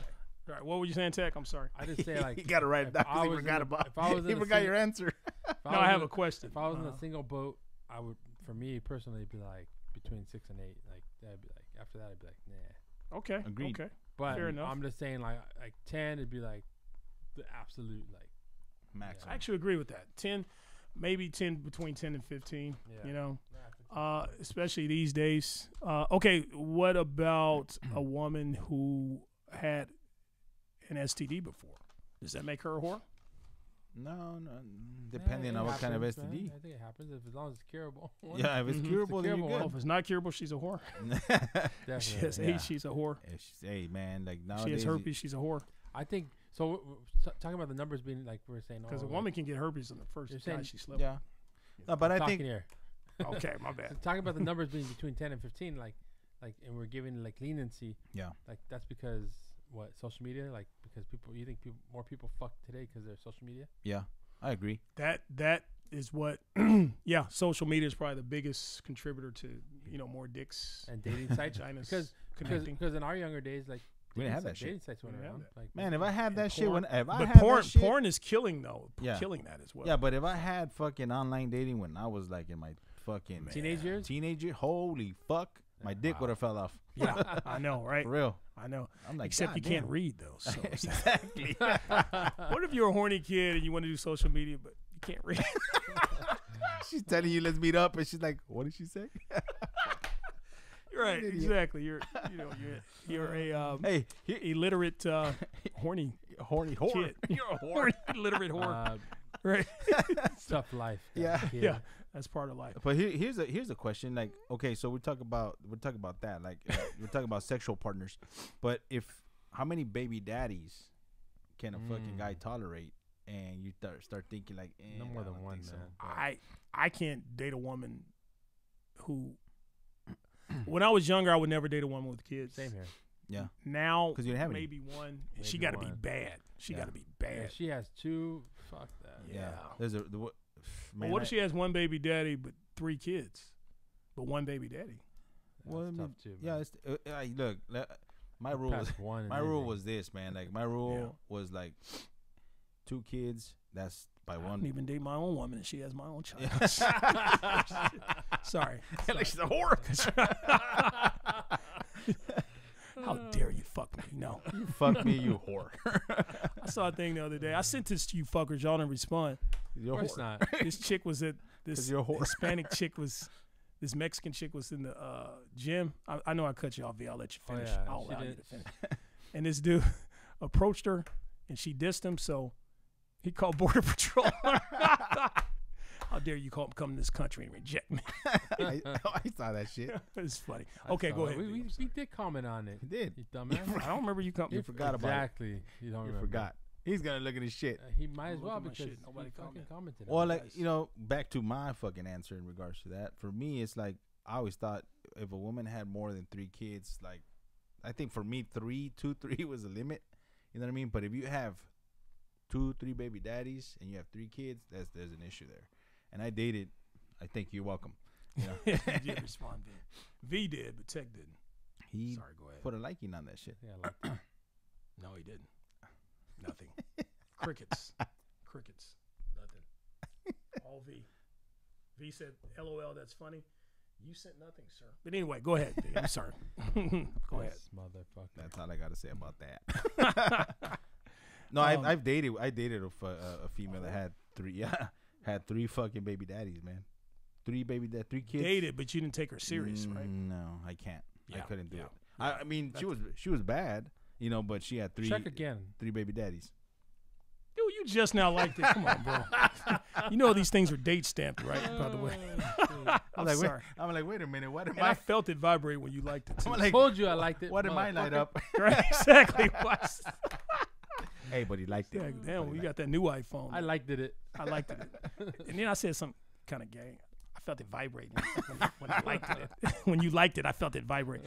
right, what were you saying, Tech? I'm sorry. I just say like He got to write it if down I 'cause he was forgot in a- about if I was He in a forgot sing- your answer. if No, was I have in a question. If I was in Uh-huh. a single boat, I would, for me personally, it'd be like between 6 and 8. Like that'd be like after that, I'd be like, nah. Okay. Agreed. Okay. But Fair enough. I'm just saying like 10, it'd be like the absolute like Maximum. I actually agree with that. 10, maybe 10, between 10 and 15, Yeah. you know, especially these days. Okay, what about a woman who had an STD before? Does that make her a whore? No, depending it on what kind of happens, STD. man. I think it happens if as long as it's curable. Yeah, if it's Mhm. curable, then curable you're Oh, if it's not curable, she's a whore. good. She has Yeah. AIDS, she's a whore. Hey, man, like nowadays. She has herpes, she's a whore. I think so. Talking about the numbers being like we're saying, Because a like, woman can get herpes in the first You're guy saying- she slept Yeah. No, but I talking think here. with. Okay, my bad. So talking about the numbers being between 10 and 15, like, and we're giving like leniency. Yeah. Like that's because what social media, like because you think more people fuck today because they're social media. Yeah, I agree. That is what yeah, social media is probably the biggest contributor to, you know, more dicks And dating sites, vaginas because connecting. in our younger days, like We didn't have that shit. dating sites went We didn't around. have Like Man, if I had that shit, porn. if I But had porn that shit, porn is killing though. Yeah. Killing that as well. yeah, but if I had fucking online dating when I was like in my fucking Teenage years? teenager, holy fuck, my dick would have fell off. Yeah, I know, right? For real. I know. I'm like, Except you "God can't damn." read though. So it's- Exactly. what if you're a horny kid and you want to do social media but you can't read? She's telling you let's meet up, and she's like, "What did she say?" You're right, Idiot. exactly. You're a Hey, here, illiterate horny horny whore. kid. You're a horny illiterate whore. uh, Right. tough life. Yeah. Yeah. That's part of life. But here's a question. Like, okay, so we're talking about that. Like, we're talking about sexual partners. But how many baby daddies can a fucking guy tolerate? And you start thinking like, No more I than don't one, think so. man. I can't date a woman who. When I was younger, I would never date a woman with kids. Same here. Yeah. Now, 'Cause you didn't have any. maybe one. And she Maybe got to be one. bad. She Yeah. got to be Yeah, bad. she has 2. Fuck that. Yeah. There's But man, what if she has one baby daddy but 3 kids, but one baby daddy? Well, That's I tough mean, too. yeah, man. it's look. My rule was Past one and my then rule they- was this, man. Like my rule was like 2 kids. That's by I one. don't even date my own woman, and she has my own child. Sorry. Like she's a whore. How dare you fuck me? No. You fuck me, you whore. I saw a thing the other day. I sent this to you fuckers. Y'all didn't respond. You're Of a course whore. not. This chick was at this 'Cause you're a whore. Hispanic chick was. This Mexican chick was in the gym. I know I cut you off, V. I'll let you Oh, finish. yeah, I'll she allow you did. to finish. And this dude approached her, and she dissed him. So he called Border Patrol. How dare you come to this country and reject me? I saw that shit. It's funny. I Okay, saw go it. ahead. We V. did comment on it. He did. You dumbass. I don't remember you coming. You forgot about it. Exactly. You don't You remember. forgot. He's gonna look at his shit. He might as Look well at my because shit. Nobody he fucking commented. Well, on it. like back to my fucking answer in regards to that. For me, it's like I always thought if a woman had more than 3 kids, like I think for me 3 was the limit. You know what I mean? But if you have 2, 3 baby daddies and you have 3 kids, there's an issue there. And I dated. I think you're welcome. You know? You respond, V. V did, but Tech didn't. He Sorry, go ahead. put a liking on that shit. Yeah, I liked it. No, he didn't. Nothing. Crickets. Crickets. Nothing. All V. V said, LOL, that's funny. You sent nothing, sir. But anyway, go ahead, V. I'm sorry. Go ahead. This motherfucker. That's all I gotta say about that. No, I've dated. I dated a female that had three. Yeah, had 3 fucking baby daddies, man. 3 kids. Dated, but you didn't take her serious, right? No, I can't. I Yeah, couldn't do yeah. it. I mean, she was bad, you know, but she had 3. Check again. 3 baby daddies. Dude, you just now liked it. Come on, bro. You know these things are date stamped, right? By the way. I'm like, sorry. I'm like, wait a minute. What am And I felt it vibrate when you liked it, too. I'm I like, told you I liked it. what did mine light motherfucker. up? Right, exactly. Hey, but he liked it. Yeah, damn, we got that new iPhone. I liked it. I liked it. And then I said something kind of gay. I felt it vibrating when I liked it. When you liked it, I felt it vibrate.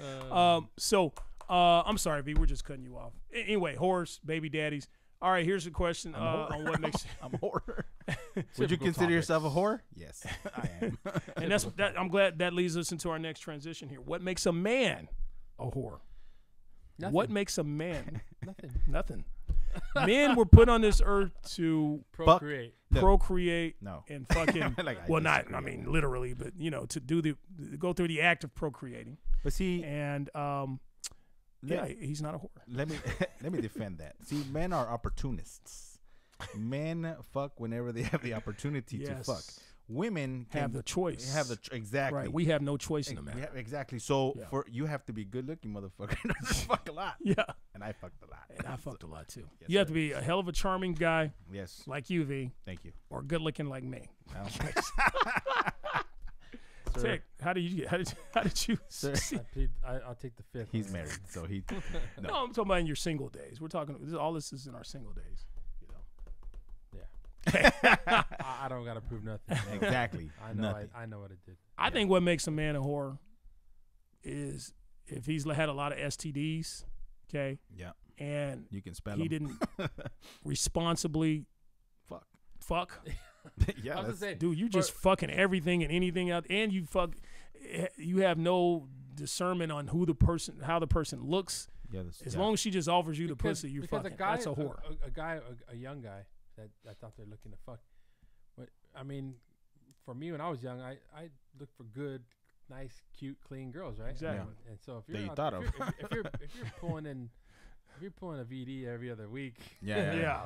So I'm sorry, V. We're just cutting you off. Anyway, horse, baby daddies. All right, here's a question on what makes. I'm a whore. Would you Typical consider topics. yourself a whore? Yes, I am. And I'm glad that leads us into our next transition here. What makes a man a whore? Nothing. What makes a man? Nothing. Nothing. Men were put on this earth to Procreate. Look, procreate no. and fucking Like, I well, not disagree. I mean literally, but you know, to go through the act of procreating. But see, And yeah, he's not a whore. let me defend that. See, men are opportunists. Men fuck whenever they have the opportunity to fuck. Women Have the choice. exactly. Right. We have no choice in the matter. Exactly. So Yeah. for you have to be good looking, motherfucker. to fuck a lot. Yeah. And I fucked a lot. And I fucked a lot too. Yes, You have sir. to be a hell of a charming guy Yes. like you, V, Thank you. or good looking like me. Well, Tick, how did you Sir. see? I'll take the 5th. He's married, so he. No, I'm talking about in your single days. We're talking all this is in our single days. You know. I don't gotta prove nothing. Exactly. I know. Nothing. I know what it did. I think what makes a man a whore is if he's had a lot of STDs, okay, Yeah. and You can spell he them. didn't responsibly fuck. Yeah. I was gonna That's, say, Dude, you just fucking everything and anything out, and you have no discernment on how the person looks. yeah. As long as she just offers you the pussy, you because fucking. a guy, That's a whore. a young guy that's out there looking to fuck. But I mean, for me when I was young, I looked for good, nice, cute, clean girls, right? Exactly. And so if That you're you out- thought if of. you're- if you're pulling in. If you're pulling a VD every other week, Yeah.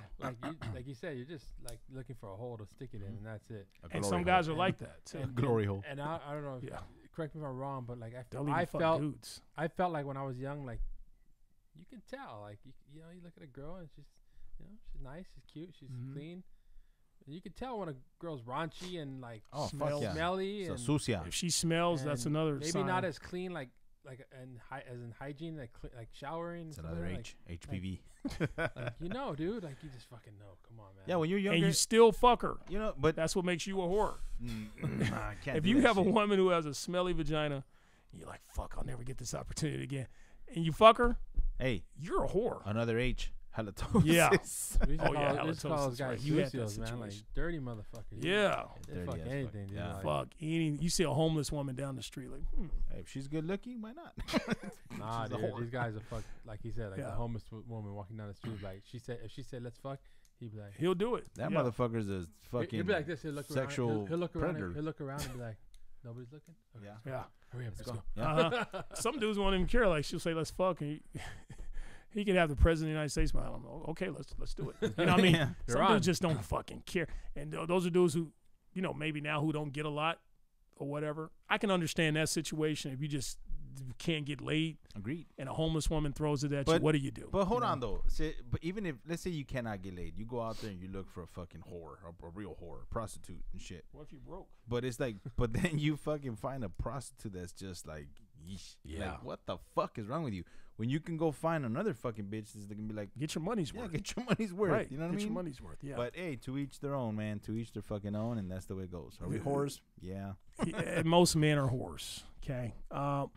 like you said, you're just like looking for a hole to stick it in, and that's it. And some guys are like that too. And- Glory hole. And I don't know. Yeah. Correct me if I'm wrong, but like They'll even I fuck felt dudes. like when I was young, like you can tell, like you know, you look at a girl and she's nice, she's cute, she's Mhm. clean. And you can tell when a girl's raunchy and like Oh, Smells. fuck yeah. smelly So and sucia. If she smells, that's and another maybe sign. not as clean as in hygiene, like showering. It's and another something, H. HPV. like dude, like you just fucking know. Come on, man. Yeah, when you're younger, and you still fuck her. you know, but That's what makes you a whore. I can't If do you that have a shit. woman who has a smelly vagina, you're like, fuck, I'll never get this opportunity again. And you fuck her, Hey, you're a whore. another H. Halitosis. Yeah. We used to Oh, call, yeah, we used to call halitosis, those guys right. You had that sucios, man, like situation. dirty motherfuckers. Yeah. They Dirty fuck as fuck. anything, dude. Yeah. Like, Fuck. You see a homeless woman down the street, like, Hey, if she's good looking, why not? Nah, She's a dude, whore. these guys are fuck. Like he said, like Yeah. the homeless woman walking down the street. Like if she said let's fuck, he'd be like, he'll do it. That Yeah. motherfucker's a fucking he'll be like this. He'll look sexual around. He'll look around. predator. He'll look around and be like, nobody's looking. Okay, Yeah. Yeah. hurry up, let's go. Yeah. Uh-huh. Some dudes won't even care. Like, she'll say, let's fuck. And he could have the president of the United States smile. I'm like, okay, let's do it. You know what I mean? Yeah. Some You're on. dudes just don't fucking care. And those are dudes who, you know, maybe now who don't get a lot or whatever. I can understand that situation if you just can't get laid Agreed. and a homeless woman throws it at you. But- What do you do? But hold You know? on though. But even if let's say you cannot get laid, you go out there and you look for a fucking whore, a real whore, prostitute and shit. What if you broke? But it's like, but then you fucking find a prostitute that's just like, yeesh. Yeah. Like, what the fuck is wrong with you? When you can go find another fucking bitch that's gonna be like, Get your money's yeah, worth. get your money's worth. Right. You know what Get I mean? your money's worth. Yeah. But hey, to each their own, man. To each their fucking own, and that's the way it goes. Are we Yeah. whores? Yeah. Yeah, most men are whores. Okay. But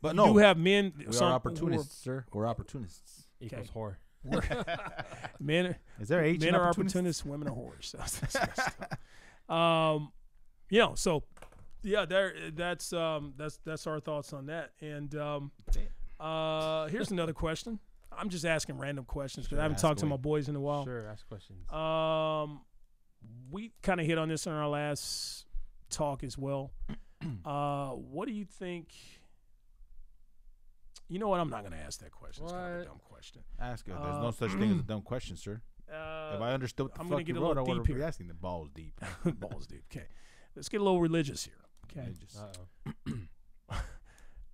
But you no, do have men. we some are who opportunists, sir. We're opportunists. Equals whore. Men. Is there H Men in are opportunist? opportunists, women are whores. That's messed up. You know, so Yeah, that's our thoughts on that. And here's another question. I'm just asking random questions because I haven't talked to my boys in a while. Sure, ask questions. We kind of hit on this in our last talk as well. What do you think? You know what? I'm not going to ask that question. It's kind of a dumb question. Ask it. There's no such thing as a dumb question, sir. If I understood what the fuck you wrote, I would be asking the balls deep. Balls deep. Okay. Let's get a little religious here. Okay.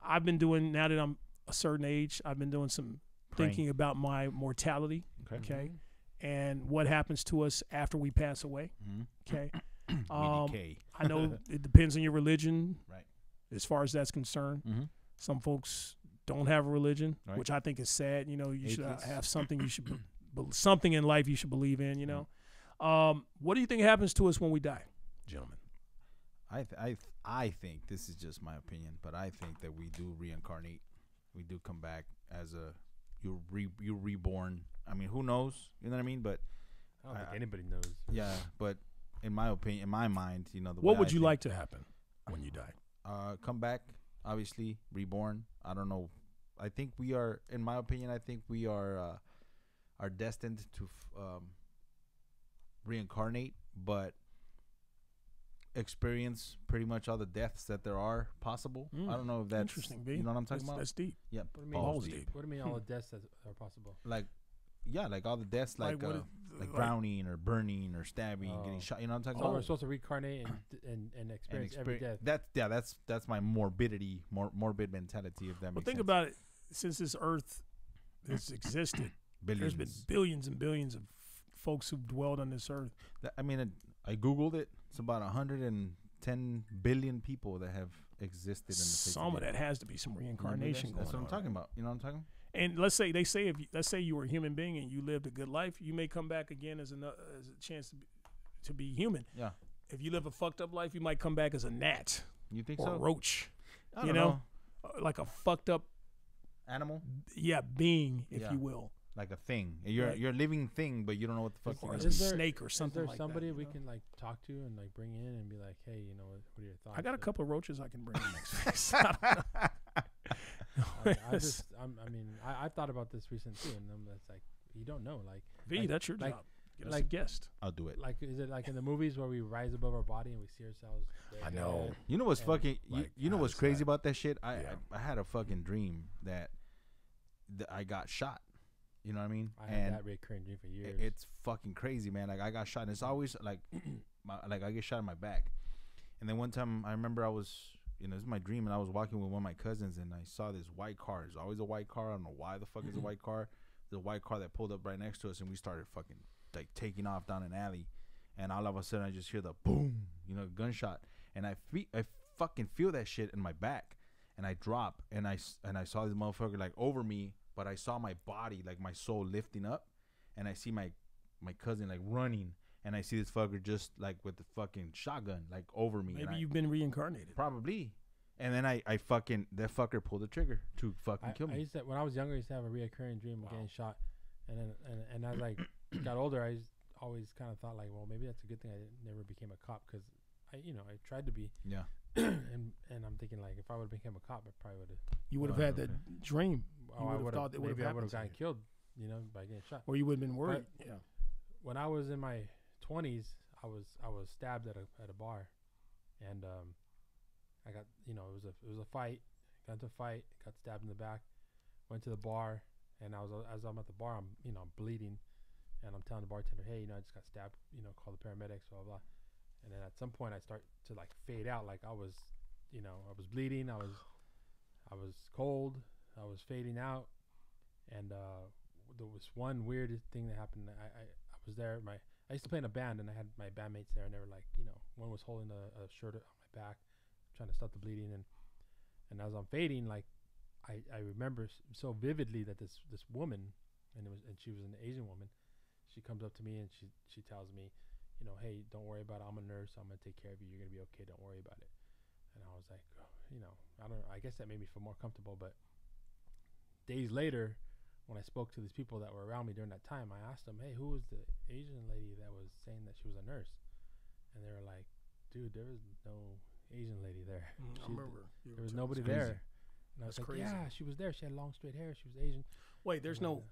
I've been doing, now that I'm a certain age, I've been doing some thinking about my mortality. Okay. And what happens to us after we pass away. Okay. I know it depends on your religion. Right. As far as that's concerned. Some folks don't have a religion, which I think is sad. You know, you should have something something in life you should believe in, you know. What do you think happens to us when we die, gentlemen? I think, this is just my opinion, but I think that we do reincarnate. We do come back as you're reborn. I mean, who knows? You know what I mean? But I don't think anybody knows. Yeah, but in my opinion, in my mind, you know, what would you like to happen when you die? Come back, obviously, reborn. I don't know. I think we are, in my opinion, I think we are destined to reincarnate, but experience pretty much all the deaths that there are possible. I don't know if that's interesting. You know what I'm talking about? That's deep. Yeah, balls deep. What do you mean all the deaths that are possible? Like all the deaths, like drowning or burning or stabbing, getting shot. You know what I'm talking about? We're supposed to reincarnate and experience every death. That's my morbid mentality. If that makes sense. Think about it. Since this Earth has existed, there's been billions and billions of folks who've dwelled on this Earth. I mean, I googled it. It's about 110 billion people that have existed in the face Some of that has to be some reincarnation going on. That's what I'm talking about. You know what I'm talking about? And let's say you were a human being and you lived a good life, you may come back again as a chance to be human. Yeah. If you live a fucked up life, you might come back as a gnat. You think or so? A roach. I don't know. Like a fucked up animal. Yeah, being, if you will. Like a thing. You're a living thing, but you don't know what the fuck you're going to be. Snake or something like that. Is there somebody we can like talk to and like bring in and be like, hey, you know, what are your thoughts? I got a couple of roaches I can bring in next week. I've thought about this recently too, and I'm just like, you don't know, like V, that's your job. Get us a guest. I'll do it. Like, is it like in the movies where we rise above our body and we see ourselves? I know. You know what's fucking? You know what's crazy about that shit? I had a fucking dream that I got shot. You know what I mean? I had that recurring dream for years. It's fucking crazy, man. Like I got shot, and it's always like, I get shot in my back. And then one time, I remember I was, this is my dream, and I was walking with one of my cousins, and I saw this white car. There's always a white car. I don't know why the fuck is a white car. The white car that pulled up right next to us, and we started fucking like taking off down an alley. And all of a sudden, I just hear the boom, gunshot, and I fucking feel that shit in my back, and I drop, and I saw this motherfucker like over me. But I saw my body, like my soul lifting up, and I see my cousin like running, and I see this fucker just like with the fucking shotgun like over me. Maybe you've been reincarnated. Probably. And then I fucking, that fucker pulled the trigger to fucking kill me. I used to, when I was younger, I used to have a reoccurring dream of getting shot, and then and as I got older, I always kind of thought like, well, maybe that's a good thing I never became a cop, because I tried to be. Yeah. and I'm thinking like, if I would have become a cop, I probably would have. You would have had that dream. I would have thought that maybe I would have gotten killed, by getting shot. Or you would have been worried. But when I was in my 20s, I was stabbed at a bar, and I got it was a fight. Got into a fight. Got stabbed in the back. Went to the bar, and as I'm at the bar, I'm bleeding, and I'm telling the bartender, hey, I just got stabbed. Call the paramedics, blah blah. And then at some point, I start to like fade out. Like I was bleeding. I was cold. I was fading out, and there was one weird thing that happened. I was there. I used to play in a band, and I had my bandmates there, and they were like, one was holding a shirt on my back, trying to stop the bleeding, and as I'm fading, like I remember so vividly that this woman, and she was an Asian woman, she comes up to me and she tells me, hey, don't worry about it. I'm a nurse. I'm gonna take care of you. You're gonna be okay. Don't worry about it. And I was like, I guess that made me feel more comfortable, but. Days later, when I spoke to these people that were around me during that time, I asked them, hey, who was the Asian lady that was saying that she was a nurse? And they were like, dude, there was no Asian lady there. I remember. There was nobody crazy. there. And I was That's like, crazy. yeah, she was there. She had long straight hair. She was Asian. Wait, there's And, no.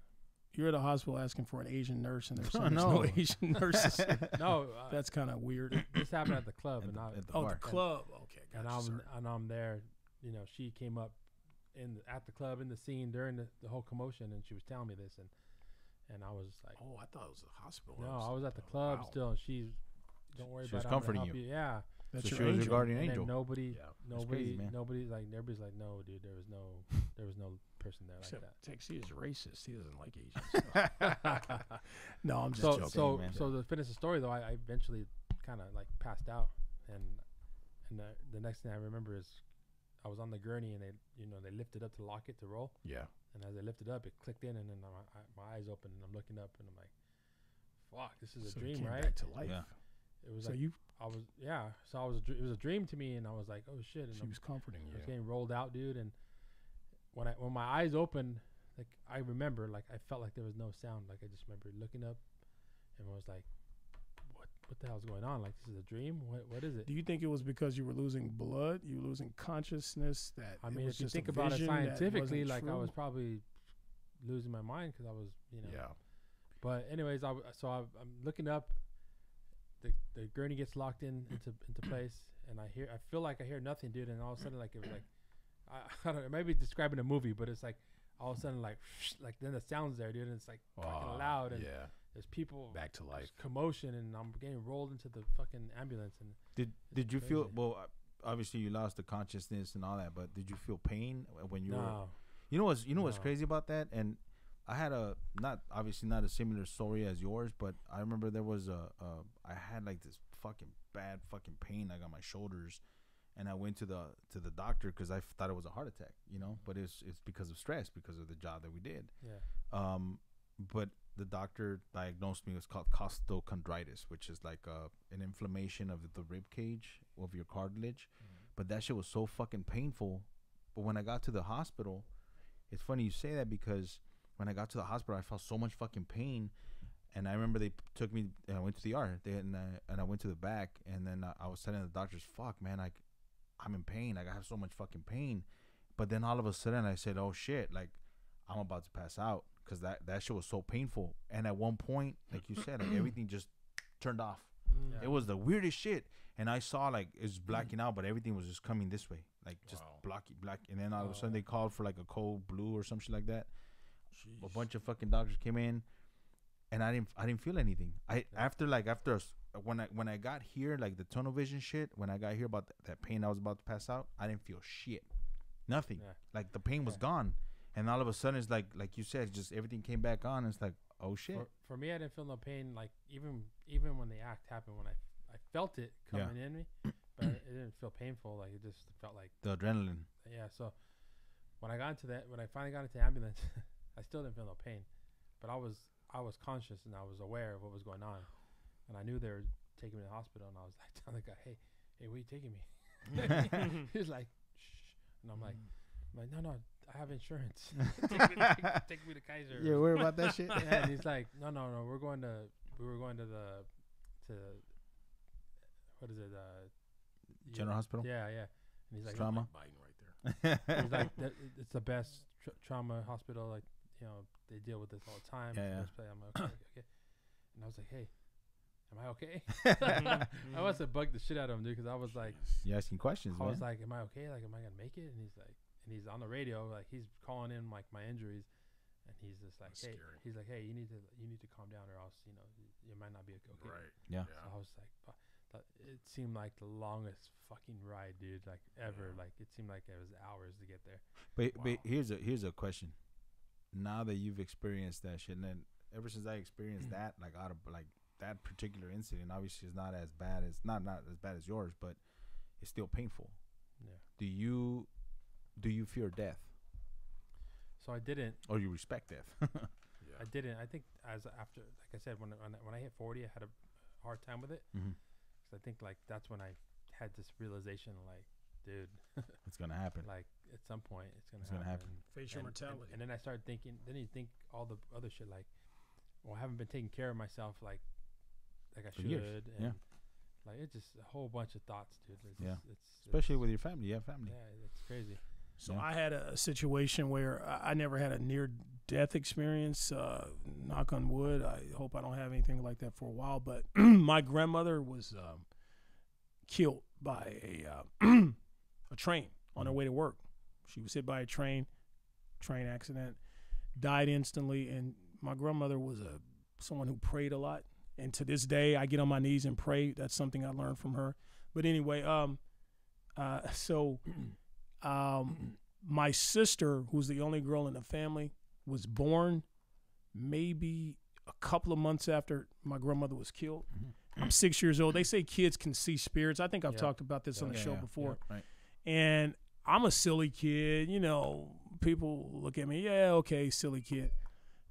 You're at a hospital asking for an Asian nurse, and there's Oh, no no. Asian nurses. No, That's kind of weird. this happened at the club, At and the- I, at the Oh, bar. the club. Okay, and gotcha. Sorry. I'm there. You know, she came up at the club in the scene during the whole commotion, and she was telling me this, and I was like, Oh, I thought it was a hospital. no, I was at the club wow. still. And she's don't worry She was about it. I'm gonna comforting help you. Yeah. That's So your she was your angel. guardian And angel. then nobody, Yeah. crazy, man. nobody's like, no, dude, there was no person there like Except that. Texas is racist. He doesn't like Asians. No, I'm just joking. man. So to finish the story though, I eventually kind of like passed out, and the next thing I remember is I was on the gurney, and they lifted up to lock it to roll, Yeah. and as they lifted up, it clicked in, and then my eyes open, and I'm looking up, and I'm like, fuck, this is So a you dream, came right? back to life. Yeah. It was So like you, it was a dream to me, and I was like, oh shit, and she I'm was comforting I was you. getting rolled out, dude, and when my eyes opened, like I remember, like I felt like there was no sound, like I just remember looking up, and I was like, what the hell's going on? Like this is a dream? What is it? Do you think it was because you were losing blood, you were losing consciousness? That I it mean, was if you just a think about it vision that scientifically, wasn't like I true? was probably losing my mind because I was, Yeah. But anyways, I'm looking up. The gurney gets locked into place, and I feel like I hear nothing, dude. And all of a sudden, like it was like I don't know, maybe describing a movie, but it's like all of a sudden, like then the sound's there, dude, and it's like fucking loud, and Yeah. there's people Back to life. there's commotion, and I'm getting rolled into the fucking ambulance, and Did you feel crazy. well? Obviously, you lost the consciousness and all that, but did you feel pain when you were? no, You know what's No. crazy about that? And I had not a similar story as yours, but I remember there was I had like this fucking bad fucking pain like on my shoulders, and I went to the doctor because I thought it was a heart attack, but it's because of stress, because of the job that we did. yeah, But the doctor diagnosed me. It was called costochondritis, which is like an inflammation of the rib cage of your cartilage. But that shit was so fucking painful. But when I got to the hospital, it's funny you say that, because when I got to the hospital, I felt so much fucking pain. And I remember they took me, and I went to the ER, and I went to the back, and then I was telling the doctors, fuck, man, I'm in pain. Like, I have so much fucking pain. But then all of a sudden I said, oh shit, like I'm about to pass out, because that shit was so painful. And at one point, like you said, like everything just turned off. Yeah. It was the weirdest shit. And I saw like it's blacking out, but everything was just coming this way, like just black. And then all of a sudden they called for like a cold blue or some shit like that. A bunch of fucking doctors came in, and I didn't feel anything. When I got here, like the tunnel vision shit, when I got here about that pain, I was about to pass out. I didn't feel shit, nothing. Yeah. Like the pain was gone, and all of a sudden it's like you said, just everything came back on. It's like, oh shit. For me, I didn't feel no pain. Like even when the act happened, when I felt it coming in me, but it didn't feel painful. Like it just felt like The adrenaline. yeah. So when I finally got into the ambulance, I still didn't feel no pain, but I was conscious and I was aware of what was going on, and I knew they were taking me to the hospital. And I was like telling the guy, hey, where you taking me? He's like, shh, and I'm like, no, I have insurance. take me to Kaiser. Yeah, worry about that shit. Yeah, and he's like, no, we were going to what is it? General Hospital. Yeah. And he's like, Trauma. Biden right there. he's like, it's the best trauma hospital. Like, they deal with this all the time. Yeah. I'm like, okay. And I was like, hey, am I okay? I must have bugged the shit out of him, dude, because I was like, You asking questions, I man. was like, am I okay? Like, am I gonna make it? And he's like, and he's on the radio, like he's calling in like my injuries, and he's just like, That's hey, scary. he's like, hey, you need to calm down, or else you might not be okay. Right. Yeah. So I was like, it seemed like the longest fucking ride, dude, like ever. Like it seemed like it was hours to get there. But here's a question. Now that you've experienced that shit, and then ever since I experienced that, like out of like that particular incident, obviously it's not as bad as not as bad as yours, but it's still painful. Yeah. Do you fear death, So I didn't. or you respect death? I didn't. I think after, like I said, when I hit 40, I had a hard time with it. Mm-hmm. So I think like that's when I had this realization, like, dude, It's gonna happen. like at some point it's gonna It's gonna happen. Face your mortality. And then I started thinking. Then you think all the other shit, like, well, I haven't been taking care of myself like I For should, years, and yeah. Like it's just a whole bunch of thoughts, dude. Especially with your family. You have family. Yeah, it's crazy. So I had a situation where I never had a near-death experience. Knock on wood. I hope I don't have anything like that for a while. But my grandmother was killed by a train on her way to work. She was hit by a train accident, died instantly. And my grandmother was someone who prayed a lot. And to this day, I get on my knees and pray. That's something I learned from her. But anyway, my sister, who's the only girl in the family, was born maybe a couple of months after my grandmother was killed. I'm 6 years old. They say kids can see spirits. I think I've talked about this on the show before. Right. And I'm a silly kid. You know, people look at me, yeah, okay, silly kid.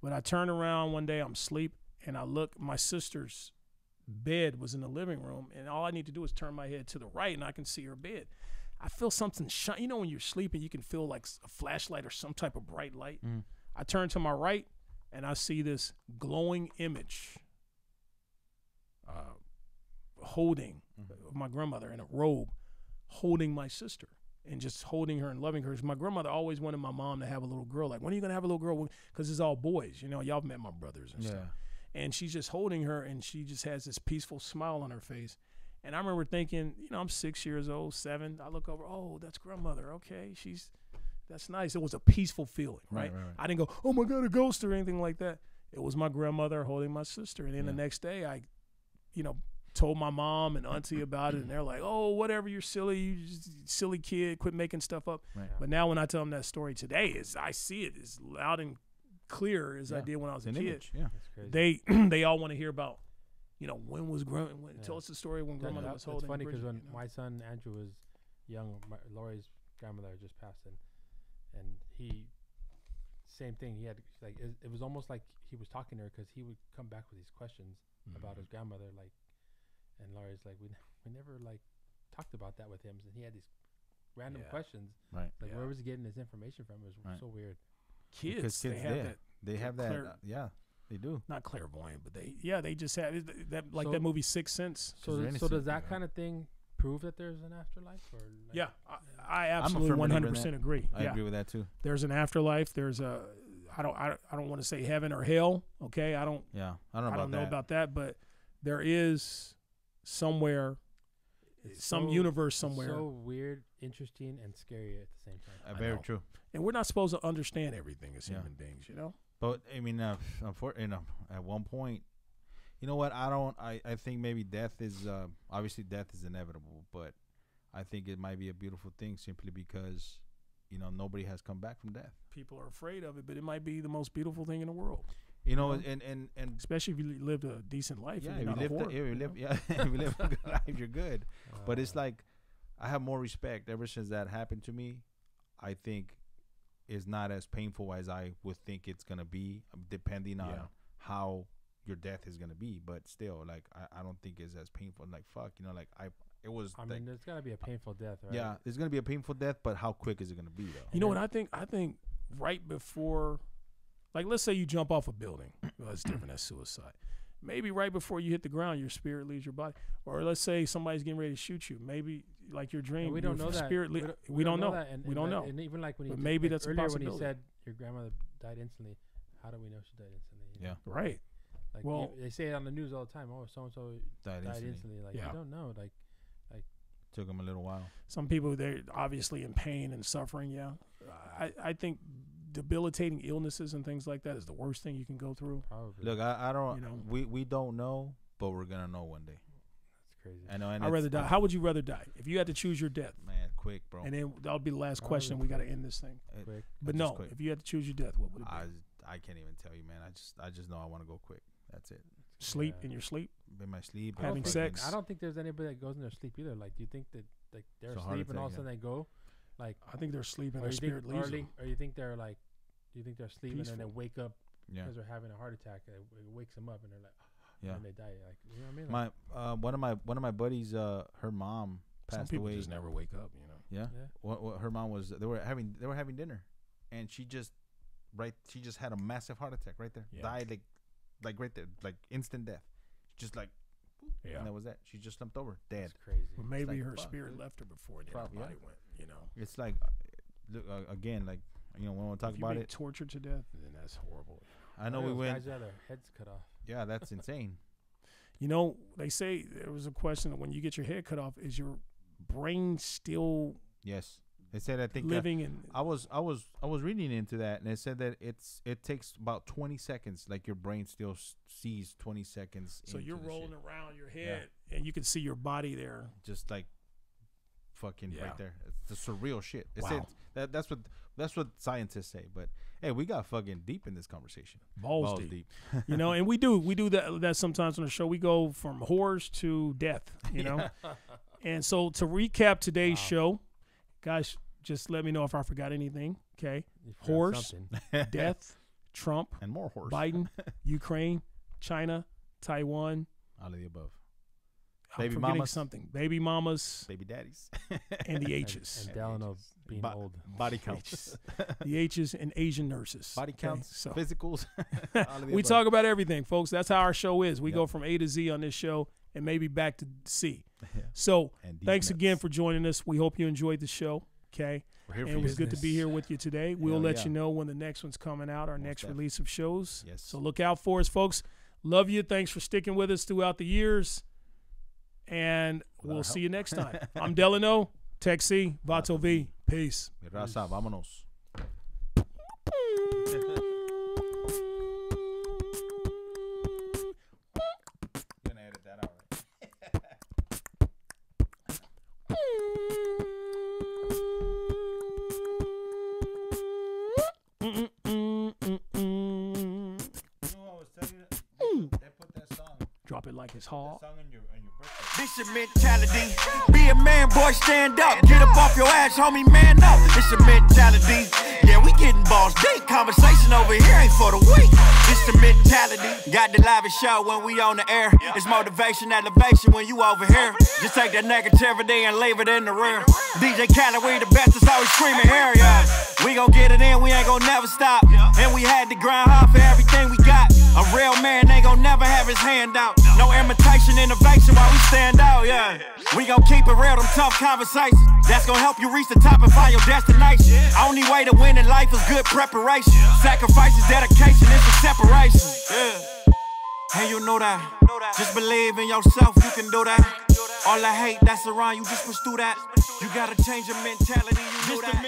But I turn around one day, I'm asleep, and I look, my sister's bed was in the living room, and all I need to do is turn my head to the right, and I can see her bed. I feel something shine. You know, when you're sleeping, you can feel like a flashlight or some type of bright light. I turn to my right, and I see this glowing image holding my grandmother in a robe, holding my sister, and just holding her and loving her. My grandmother always wanted my mom to have a little girl. Like, when are you going to have a little girl? Because it's all boys. You know, y'all met my brothers and stuff. And she's just holding her, and she just has this peaceful smile on her face. And I remember thinking, you know, I'm 6 years old, 7. I look over, oh, that's grandmother. Okay, that's nice. It was a peaceful feeling, right? I didn't go, oh my God, a ghost or anything like that. It was my grandmother holding my sister. And then the next day, I, told my mom and auntie about it, and they're like, oh, whatever, you're silly, you just silly kid, quit making stuff up. But now when I tell them that story today, I see it as loud and clear as I did when I was a kid. Image. Yeah, that's crazy. They all want to hear about, when was grandma? Tell us the story when grandmother was holding. It's funny because Bridget, when my son Andrew was young, Lori's grandmother just passed, and he, same thing. He had it was almost like he was talking to her, because he would come back with these questions about his grandmother, like, and Lori's like, we never like talked about that with him, and he had these random questions, right? Like where was he getting his information from? It was so weird. Kids, they have that. They do. Not clairvoyant, but they just have that, like that movie Sixth Sense. So does that kind of thing prove that there's an afterlife? Or like, yeah, I absolutely 100% agree. I agree with that too. There's an afterlife. There's a I don't want to say heaven or hell. Okay, I don't know about that, but there is somewhere, some universe somewhere. So weird, interesting, and scary at the same time. Very true. And we're not supposed to understand everything as human beings, But I mean, at one point, you know what? I think maybe death is obviously death is inevitable, but I think it might be a beautiful thing simply because nobody has come back from death. People are afraid of it, but it might be the most beautiful thing in the world. And especially if you lived a decent life. Yeah, if you live a good life, you're good. But it's like, I have more respect ever since that happened to me. I think is not as painful as I would think it's gonna be, depending on how your death is gonna be. But still, like, I don't think it's as painful. Like, fuck, it was. I mean, there's gotta be a painful death, right? Yeah, there's gonna be a painful death, but how quick is it gonna be though? You know what I think? I think right before, like, let's say you jump off a building. Well, it's different. That's suicide. Maybe right before you hit the ground, your spirit leaves your body. Or let's say somebody's getting ready to shoot you. Maybe like your dream. And we don't know that. We don't know. We don't know. And even like when but maybe that's earlier a possibility. when he said your grandmother died instantly, how do we know she died instantly? Yeah. Right. Like, well, they say it on the news all the time. Oh, so and so died instantly. Like, you don't know. Like took them a little while. Some people, they're obviously in pain and suffering. Yeah. I think debilitating illnesses and things like that is the worst thing you can go through. Probably. Look, I don't. We don't know, but we're gonna know one day. That's crazy. I know. And I'd rather die. How would you rather die if you had to choose your death? Man, quick, bro. And then that'll be the last question. We got to end this thing. Quick. But no, quick. If you had to choose your death, what would it be? I can't even tell you, man. I just know I want to go quick. That's it. Sleep in your sleep. In my sleep. Having sex. I don't think there's anybody that goes in their sleep either. Like, do you think that like they're asleep and all of a sudden they go? Like, I think they're sleeping. Their spirit leaves them. Or you think they're like, do you think they're sleeping Peaceful. and they wake up because they're having a heart attack? It wakes them up and they're like, and they die. Like, you know what I mean? Like, one of my buddies, her mom passed Some people away. just never wake up. Yeah. What her mom was. They were having dinner, and she just had a massive heart attack right there. Yeah. Died like right there, like instant death. Just like, Yeah. And that was that. She just slumped over, dead. That's crazy. Well, maybe like, her fuck, spirit dude. left her before the Probably, body yeah. went. You know, It's like, look, again, like, you know, when we talk if you about being it, tortured to death, then that's horrible. I know we Those went. guys had their heads cut off. Yeah, that's insane. You know, they say there was a question that when you get your head cut off, is your brain still Yes, they said. I think living? And I was reading into that, and it said that it takes about 20 seconds. Like your brain still sees 20 seconds. so into you're the rolling shit. around your head, and you can see your body there. Just like fucking Yeah. right there. It's the surreal shit. It Wow. said that's what scientists say. But hey, we got fucking deep in this conversation. Balls deep. You know, and we do that sometimes on the show. We go from horrors to death, you know. And so to recap today's show, guys, just let me know if I forgot anything. Okay, You forgot horrors, something. death, Trump, And more horse. Biden, Ukraine, China, Taiwan. All of the above. I'm Baby forgetting mamas. something. Baby mamas Baby daddies. and the H's. And Delano being old. Body counts. The H's and Asian nurses. Body Okay, counts. so Physicals. All of the we above. talk about everything, folks. That's how our show is. We Yep. go from A to Z on this show and maybe back to C. Yeah. So And these thanks nuts. again for joining us. We hope you enjoyed the show. Okay. We're here And for it was you. good to be here with you today. We'll Hell let yeah. you know when the next one's coming out, our next definitely. release of shows. Yes. So look out for us, folks. Love you. Thanks for sticking with us throughout the years. And we'll our see help. you next time. I'm Delano, Texi, Vato V. Peace. Raza, vámonos. Gonna edit that out, right? You know what I was telling you? They put that song Drop it like it's hard. on your birthday. This your mentality. Be a man, boy, stand up. Get up off your ass, homie, man up. This your mentality. Yeah, we getting balls deep. Conversation over here ain't for the weak. This the mentality. Got the live show when we on the air. It's motivation, elevation when you over here. Just take that negativity and leave it in the rear. DJ Khaled, we the best, it's always screaming here, yeah. We gon' get it in, we ain't gon' never stop. And we had to grind hard for everything we got. A real man ain't gon' never have his hand out. No imitation, innovation while we stand out, yeah. We gon' keep it real, them tough conversations. That's gon' help you reach the top and find your destination. Only way to win in life is good preparation. Sacrifices, dedication, it's a separation. Yeah. And you know that. Just believe in yourself, you can do that. All the hate that's around you, just push through that. You gotta change your mentality, you know that.